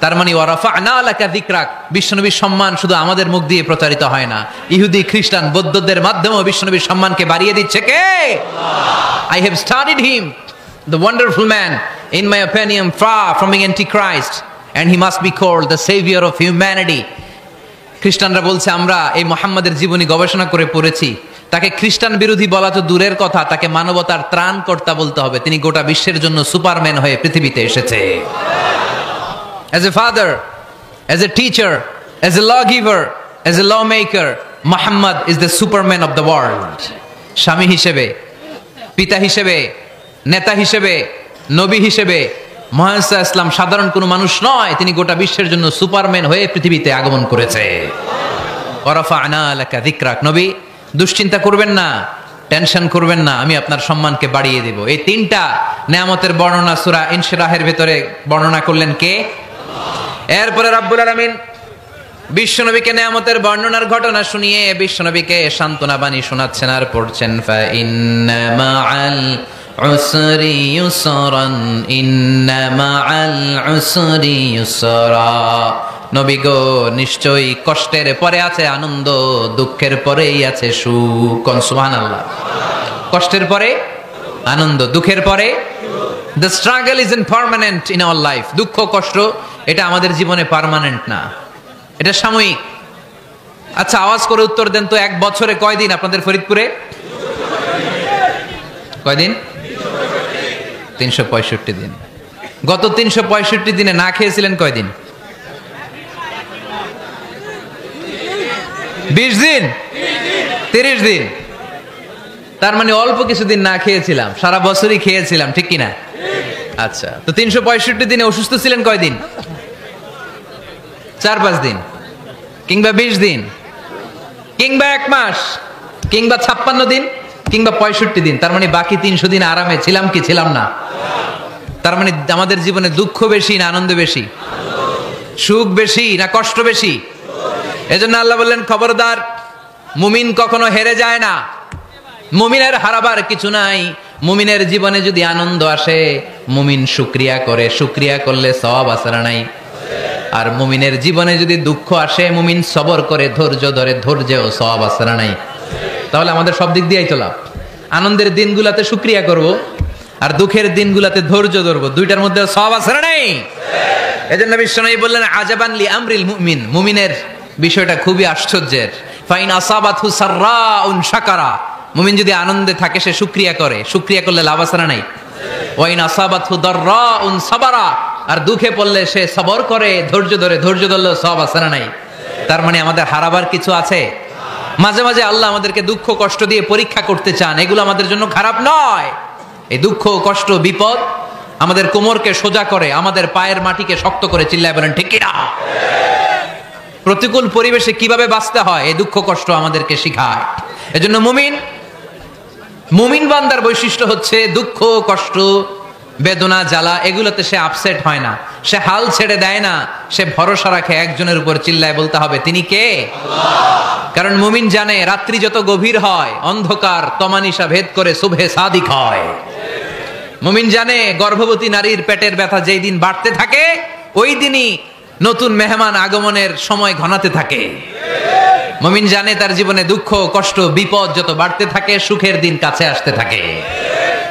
Speaker 1: তার মানে ওয়া রাফা'না লাকা যিকরাক, বিশ্বনবীর সম্মান শুধু আমাদের মুখ দিয়ে প্রচারিত হয় না, ইহুদি, খ্রিস্টান, বৌদ্ধদের মাধ্যমেও বিশ্বনবীর সম্মানকে বাড়িয়ে দিচ্ছে কে? I have studied him, the wonderful man, in my opinion far from being antichrist, and he must be called the savior of humanity. খ্রিস্টানরা বলছে আমরা এই মুহাম্মাদের জীবনী গবেষণা করে পড়েছি, তাকে খ্রিস্টান বিরোধী বলা তো দূরের কথা, তাকে মানবতার ত্রাণকর্তা বলতে হবে। তিনি গোটা বিশ্বের জন্য সুপারম্যান হয়ে পৃথিবীতে এসেছে। As a father, as a teacher, as a lawgiver, as a lawmaker, Muhammad is the superman of the world. স্বামী হিসেবে, পিতা হিসেবে, নেতা হিসেবে, নবী হিসেবে মুহাম্মদ ইসলাম সাধারণ কোনো মানুষ নয়, তিনি গোটা বিশ্বের জন্য সুপারম্যান হয়ে পৃথিবীতে আগমন করেছে। ওয়া রাফা'না লাকা যিকরাক। নবী, দুশ্চিন্তা করবেন না, টেনশন করবেন না, আমি আপনার সম্মানকে বাড়িয়ে দেব। এই তিনটা নিয়ামতের বর্ণনা সূরা ইনশিরাহের ভিতরে বর্ণনা করলেন কে? এরপরে রব্বুল আলামিন বিশ্বনবীকে নিয়ামতের বর্ণনার ঘটনা শুনিয়ে বিশ্বনবীকে সান্ত্বনা বাণী শোনাচ্ছেন আর পড়ছেন, ফা ইন্না মাআল উসরি ইউসরান, ইন্না মাআল উসরি ইউসরা। নবী গো, নিশ্চয়ই কষ্টের পরে আছে আনন্দ, দুঃখের পরেই আছে সুখ। সুবহানাল্লাহ। কষ্টের পরে আনন্দ, দুঃখের পরে the struggle is permanent in our life. দুঃখ কষ্ট এটা আমাদের জীবনে পার্মানেন্ট না, এটা সাময়িক। আচ্ছা আওয়াজ করে উত্তর দেন তো, এক বছরে কয়দিন আপনাদের ফরিদপুরে? কয়দিন? 365 দিন। গত 365 দিনে না খেয়েছিলেন কয়দিন? 20 দিন, 30 দিন। তার মানে অল্প কিছুদিন না খেয়েছিলাম, সারা বছরই খেয়েছিলাম, ঠিক কিনা? আচ্ছা, তো 365 দিনে অসুস্থ ছিলেন কয়দিন? 4-5 দিন, কিংবা 20 দিন, কিংবা 1 মাস, কিংবা 56 দিন, কিংবা 65 দিন। তার মানে বাকি 300 দিন আরামে ছিলাম কি ছিলাম না? তার মানে আমাদের জীবনে দুঃখ বেশি না আনন্দ বেশি? সুখ বেশি না কষ্ট বেশি? এজন্য আল্লাহ বললেন, খবরদার, মুমিন কখনো হেরে যায় না। মুমিনের হারাবার কিছু নাই। মুমিনের জীবনে যদি আনন্দ আসে, মুমিন শুকরিয়া করে, শুকরিয়া করলে সওয়াব আছে না নাই? আর মুমিনের জীবনে যদি দুঃখ আসে, মুমিন সবর করে, ধৈর্য ধরে, ধৈর্যেও সওয়াব আছে না নাই? তাহলে আমাদের সব দিক দিয়েই তো লাভ। আনন্দের দিনগুলাতে শুকরিয়া করব, আর দুঃখের দিনগুলাতে ধৈর্য ধরবো, দুইটার মধ্যে সওয়াব আছে না নাই? এজন্য বিশ্বনবী বললেন, আজাবান লি আমরিল মুমিন, মুমিনের বিষয়টা খুবই আশ্চর্যের। ফাইন আসাবাতহু সাররাউন শাকারা, মুমিন যদি আনন্দে থাকে সে শুকরিয়া করে, শুকরিয়া করলে লাভ আছে না নাই? ওয়াইন আসাবাতহু দাররাউন সাবারা, আর দুঃখে পড়লে সে সবর করে, ধৈর্য ধরে, ধৈর্য ধরলে সওয়াব আছে না নাই? তার মানে আমাদের হারাবার কিছু আছে। মাঝে মাঝে আল্লাহ আমাদেরকে দুঃখ কষ্ট দিয়ে পরীক্ষা করতে চান, এগুলো আমাদের জন্য খারাপ নয়। এই দুঃখ কষ্ট বিপদ আমাদের কোমরকে সোজা করে, আমাদের পায়ের মাটিকে শক্ত করে, চিল্লায় বলেন ঠিক কিনা? প্রতিকূল পরিবেশে কিভাবে বাঁচতে হয় এই দুঃখ কষ্ট আমাদেরকে শিখায়। এজন্য মুমিন বান্দার বৈশিষ্ট্য হচ্ছে দুঃখ কষ্ট বেদনা জ্বালা এগুলোতে সে আপসেট হয় না, সে হাল ছেড়ে দেয় না, সে ভরসা রাখে একজনের উপর, চিল্লায় বলতে হবে তিনি কে? আল্লাহ। কারণ মুমিন জানে রাত্রি যত গভীর হয়, অন্ধকার তমানিসা ভেদ করে সুবহে সাদিক হয়। মুমিন জানে গর্ভবতী নারীর পেটের ব্যথা যেই দিন বাড়তে থাকে, ওই দিনই নতুন মেহমান আগমনের সময় ঘনাতে থাকে। মুমিন জানে তার জীবনে দুঃখ কষ্ট বিপদ যত বাড়তে থাকে, সুখের দিন কাছে আসতে থাকে।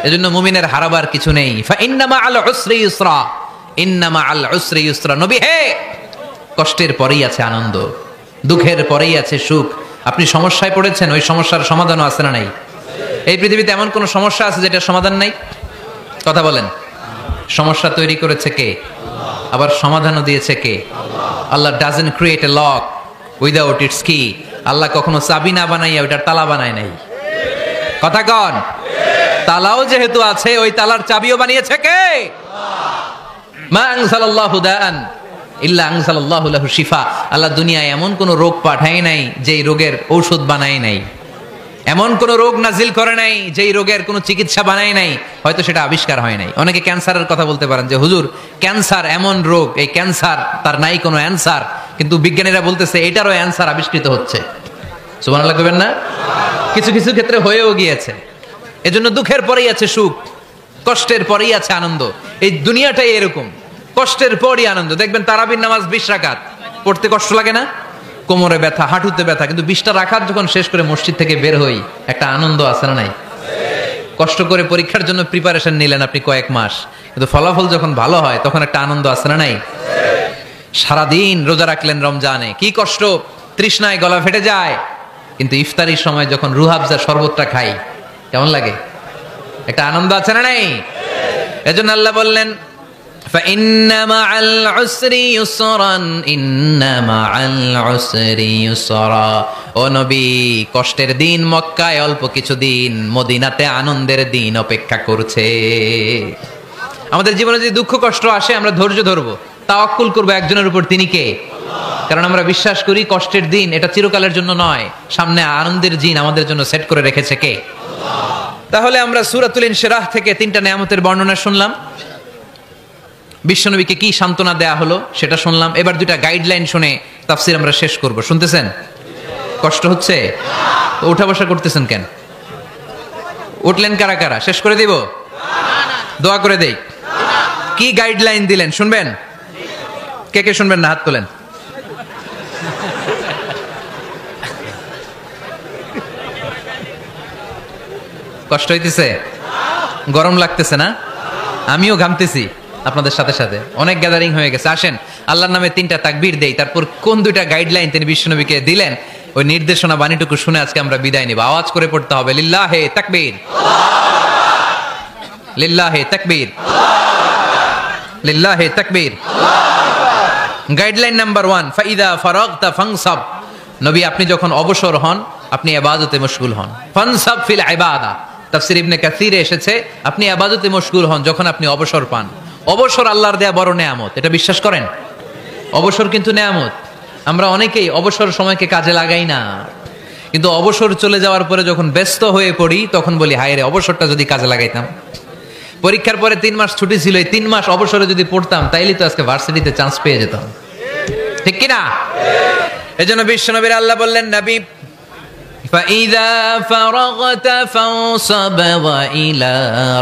Speaker 1: এজন্য মুমিনের হারাবার কিছু নেই। ফা ইন্নামা আল উসরি ইউসরা, ইন্নামা আল উসরি ইউসরা। নবী হে, কষ্টের পরেই আছে আনন্দ, দুঃখের পরেই আছে সুখ। আপনি সমস্যায় পড়েছেন, ওই সমস্যার সমাধানও আছে না নাই? এই পৃথিবীতে এমন কোন সমস্যা আছে যেটার সমাধান নাই? কথা বলেন। সমস্যা তৈরি করেছে কে? আবার সমাধানও দিয়েছে কে? আল্লাহ doesn't create a lock without its key. আল্লাহ কখনো চাবি না বানাইয়া ওইটার তালা বানায় নাই। কথা কন। তালাও যেহেতু আছে, ওই তালার চাবিও বানিয়েছে কে? মা আনজালাল্লাহু দাআন ইল্লা আনজালাল্লাহু লাহু শিফা। আল্লাহ দুনিয়ায় এমন কোন রোগ পাঠায় নাই যেই রোগের ঔষধ বানায় নাই, এমন কোন রোগ নাজিল করে নাই যেই রোগের কোনো চিকিৎসা বানায় নাই, হয়তো সেটা আবিষ্কার হয় নাই। অনেকে ক্যান্সারের কথা বলতে পারেন যে হুজুর ক্যান্সার এমন রোগ, এই ক্যান্সার তার নাই কোনো অ্যান্সার, কিন্তু বিজ্ঞানীরা বলতেছে এটারও অ্যান্সার আবিষ্কৃত হচ্ছে। সুবহানাল্লাহ কইবেন না? কিছু কিছু ক্ষেত্রে হয়েও গিয়েছে। এজন্য দুঃখের পরেই আছে সুখ, কষ্টের পরেই আছে আনন্দ। এই দুনিয়াটাই এরকম, কষ্টের পরই আনন্দ। দেখবেন তারাবির নামাজ 20 রাকাত পড়তে কষ্ট লাগে না? কোমরে ব্যথা, হাঁটুতে ব্যথা, কিন্তু 20টা রাকাত যখন শেষ করে মসজিদ থেকে বের হই, একটা আনন্দ আছে না নাই? কষ্ট করে পরীক্ষার জন্য প্রিপারেশন নিলেন আপনি কয়েক মাস, কিন্তু ফলাফল যখন ভালো হয় তখন একটা আনন্দ আছে না নাই? সারাদিন রোজা রাখলেন রমজানে, কি কষ্ট, তৃষ্ণায় গলা ফেটে যায়, কিন্তু ইফতারির সময় যখন রুহাবজা শরবতটা খাই কেমন লাগে? একটা আনন্দ আছে না নাই? এজন্য আল্লাহ বললেন ফাইন্না মাআল উসরি ইউসরান, ইন্না মাআল উসরি ইউসরা। ও নবী, কষ্টের দিন মক্কায় অল্প কিছু দিন, মদিনাতে আনন্দের দিন অপেক্ষা করছে। আমাদের জীবনে যদি দুঃখ কষ্ট আসে, আমরা ধৈর্য ধরবো, তাওয়াক্কুল করবো একজনের উপর, তিনি কে? কারণ আমরা বিশ্বাস করি কষ্টের দিন এটা চিরকালের জন্য নয়, সামনে আনন্দের দিন আমাদের জন্য সেট করে রেখেছে কে? তাহলে আমরা সূরাতুল ইনশিরাহ থেকে 3টা নিয়ামতের বর্ণনা শুনলাম, বিশ্বনবীকে কি সান্ত্বনা দেয়া হলো সেটা শুনলাম। এবার 2টা গাইডলাইন শুনে তাফসীর আমরা শেষ করব। শুনতেছেন? কষ্ট হচ্ছে? উঠা বসা করতেছেন কেন? উঠলেন কারা কারা? শেষ করে দিব? দোয়া করে দেই। কি গাইডলাইন দিলেন শুনবেন? কে কে শুনবেন না হাত তোলেন। কষ্ট হইতেছে? গরম লাগতেছে না? আমিও ঘামতেছি আপনাদের সাথে সাথে। অনেক গ্যাদারিং হয়ে গেছে, আসেন আল্লাহর নামে 3টা তাকবীর দেই, তারপর কোন 2টা গাইডলাইন তিনি বিশ্বনবীকে দিলেন ওই নির্দেশনা বাণীটুকু শুনে আজকে আমরা বিদায় নিব। আওয়াজ করে পড়তে হবে লিল্লাহে তাকবীর, লিল্লাহে তাকবীর, লিল্লাহে তাকবীর। গাইডলাইন নাম্বার 1, ফাইদা ফারাগতা ফানসাব। নবী আপনি যখন অবসর হন আপনি ইবাদতে মশগুল হন। ফানসাব ফিল ইবাদা, তাফসীর ইবনে কাসিরে এসেছে আপনি ইবাদতে মশগুল হন যখন আপনি অবসর পান। অবসর আল্লাহর দেয়া বড় নেয়ামত, এটা বিশ্বাস করেন? অবসর কিন্তু নেয়ামত। আমরা অনেকেই অবসর সময়কে কাজে লাগাই না, কিন্তু অবসর চলে যাওয়ার পরে যখন ব্যস্ত হয়ে পড়ি তখন বলি হায় রে, অবসরটা যদি কাজে লাগাইতাম। পরীক্ষার পরে 3 মাস ছুটি ছিল, এই 3 মাস অবসরে যদি পড়তাম তাইলে তো আজকে ভার্সিটিতে চান্স পেয়ে যেতাম, ঠিক কিনা? এজন্য বিশ্বনবীর আল্লাহ বললেন নবী ফাইদা ফারাগতা ফানসাব ওয়া ইলা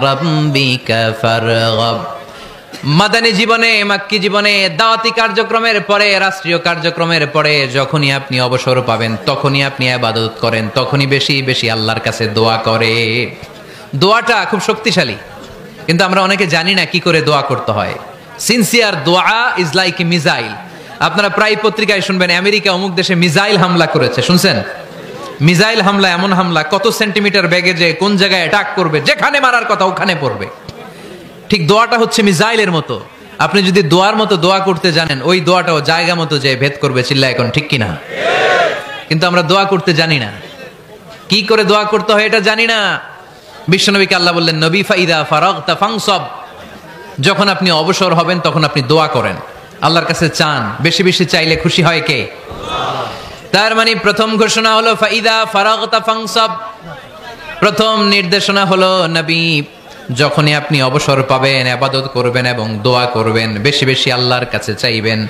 Speaker 1: রাব্বিকা ফারগাব। মাদানী জীবনে, মাক্কি জীবনে, দাওয়াতি কার্যক্রমের পরে, রাষ্ট্রীয় কার্যক্রমের পরে যখনই আপনি অবসর পাবেন তখনই আপনি ইবাদত করেন, তখনই বেশি বেশি আল্লাহর কাছে দোয়া করে। দোয়াটা খুব শক্তিশালী, কিন্তু আমরা অনেকে জানি না কি করে দোয়া করতে হয়। সিনসিয়ার দোয়া ইজ লাইক এ মিসাইল। আপনারা প্রায় পত্রিকায় শুনবেন আমেরিকা অমুক দেশে মিসাইল হামলা করেছে, শুনছেন? মিসাইল হামলা এমন হামলা কত সেন্টিমিটার বেগে যে কোন জায়গায় অ্যাটাক করবে, যেখানে মারার কথা ওখানে পড়বে। ঠিক দোয়াটা হচ্ছে মিসাইলের মতো। আপনি যদি দোয়ার মতো দোয়া করতে জানেন ওই দোয়াটাও জায়গা মতো যে ভেদ করবে, চিল্লা এখন ঠিক কিনা? কিন্তু আমরা দোয়া করতে জানি না, কি করে দোয়া করতে হয় এটা জানি না। বিশ্বনবীকে আল্লাহ বললেন নবী ফাইদা ফারাগতা ফানসাব, যখন আপনি অবসর হবেন তখন আপনি দোয়া করেন, আল্লাহর কাছে চান। বেশি বেশি চাইলে খুশি হয় কে? তার মানে প্রথম ঘোষণা হলো ফাইদা ফারাগতা ফানসাব। প্রথম নির্দেশনা হলো নবী যখনই আপনি অবসর পাবেন ইবাদত করবেন এবং দোয়া করবেন, বেশি বেশি আল্লাহর কাছে চাইবেন।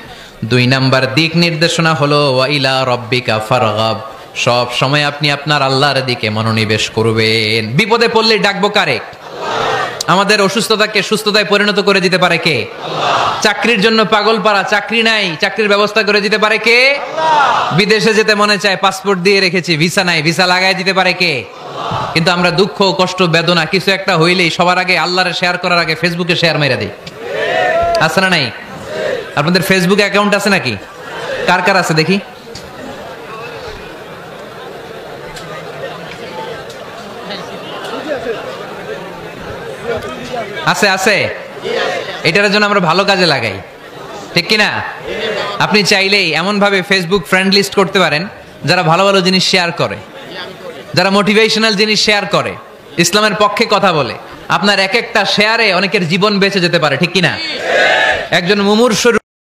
Speaker 1: 2 নাম্বার দিক নির্দেশনা হলো ওয়া ইলা রাব্বিকা ফারগাব, সব সময় আপনি আপনার আল্লাহর দিকে মনোনিবেশ করবেন। বিপদে পড়লে ডাকবো কারে? আমাদের অসুস্থতাকে সুস্থতায় পরিণত করে দিতে পারে কে? চাকরির জন্য পাগল পারা, চাকরি নাই, চাকরির ব্যবস্থা করে দিতে পারে কে? বিদেশে যেতে মনে চায়, পাসপোর্ট দিয়ে রেখেছি, ভিসা নাই, ভিসা লাগাই দিতে পারে কে? কিন্তু আমরা দুঃখ কষ্ট বেদনা কিছু একটা হইলেই সবার আগে আল্লাহরে শেয়ার করার আগে ফেসবুকে শেয়ার মেরে দিই, আছে না নাই? আপনাদের ফেসবুক অ্যাকাউন্ট আছে নাকি? কার কার আছে দেখি? আছে আছে। এটার জন্য আমরা ভালো কাজে লাগাই, ঠিক কিনা? আপনি চাইলেই এমন ভাবে ফেসবুক ফ্রেন্ড লিস্ট করতে পারেন যারা ভালো ভালো জিনিস শেয়ার করে, যারা মোটিভেশনাল জিনিস শেয়ার করে, ইসলামের পক্ষে কথা বলে। আপনার এক একটা শেয়ারে অনেকের জীবন বেঁচে যেতে পারে, ঠিক কিনা? একজন মুমূর্ষু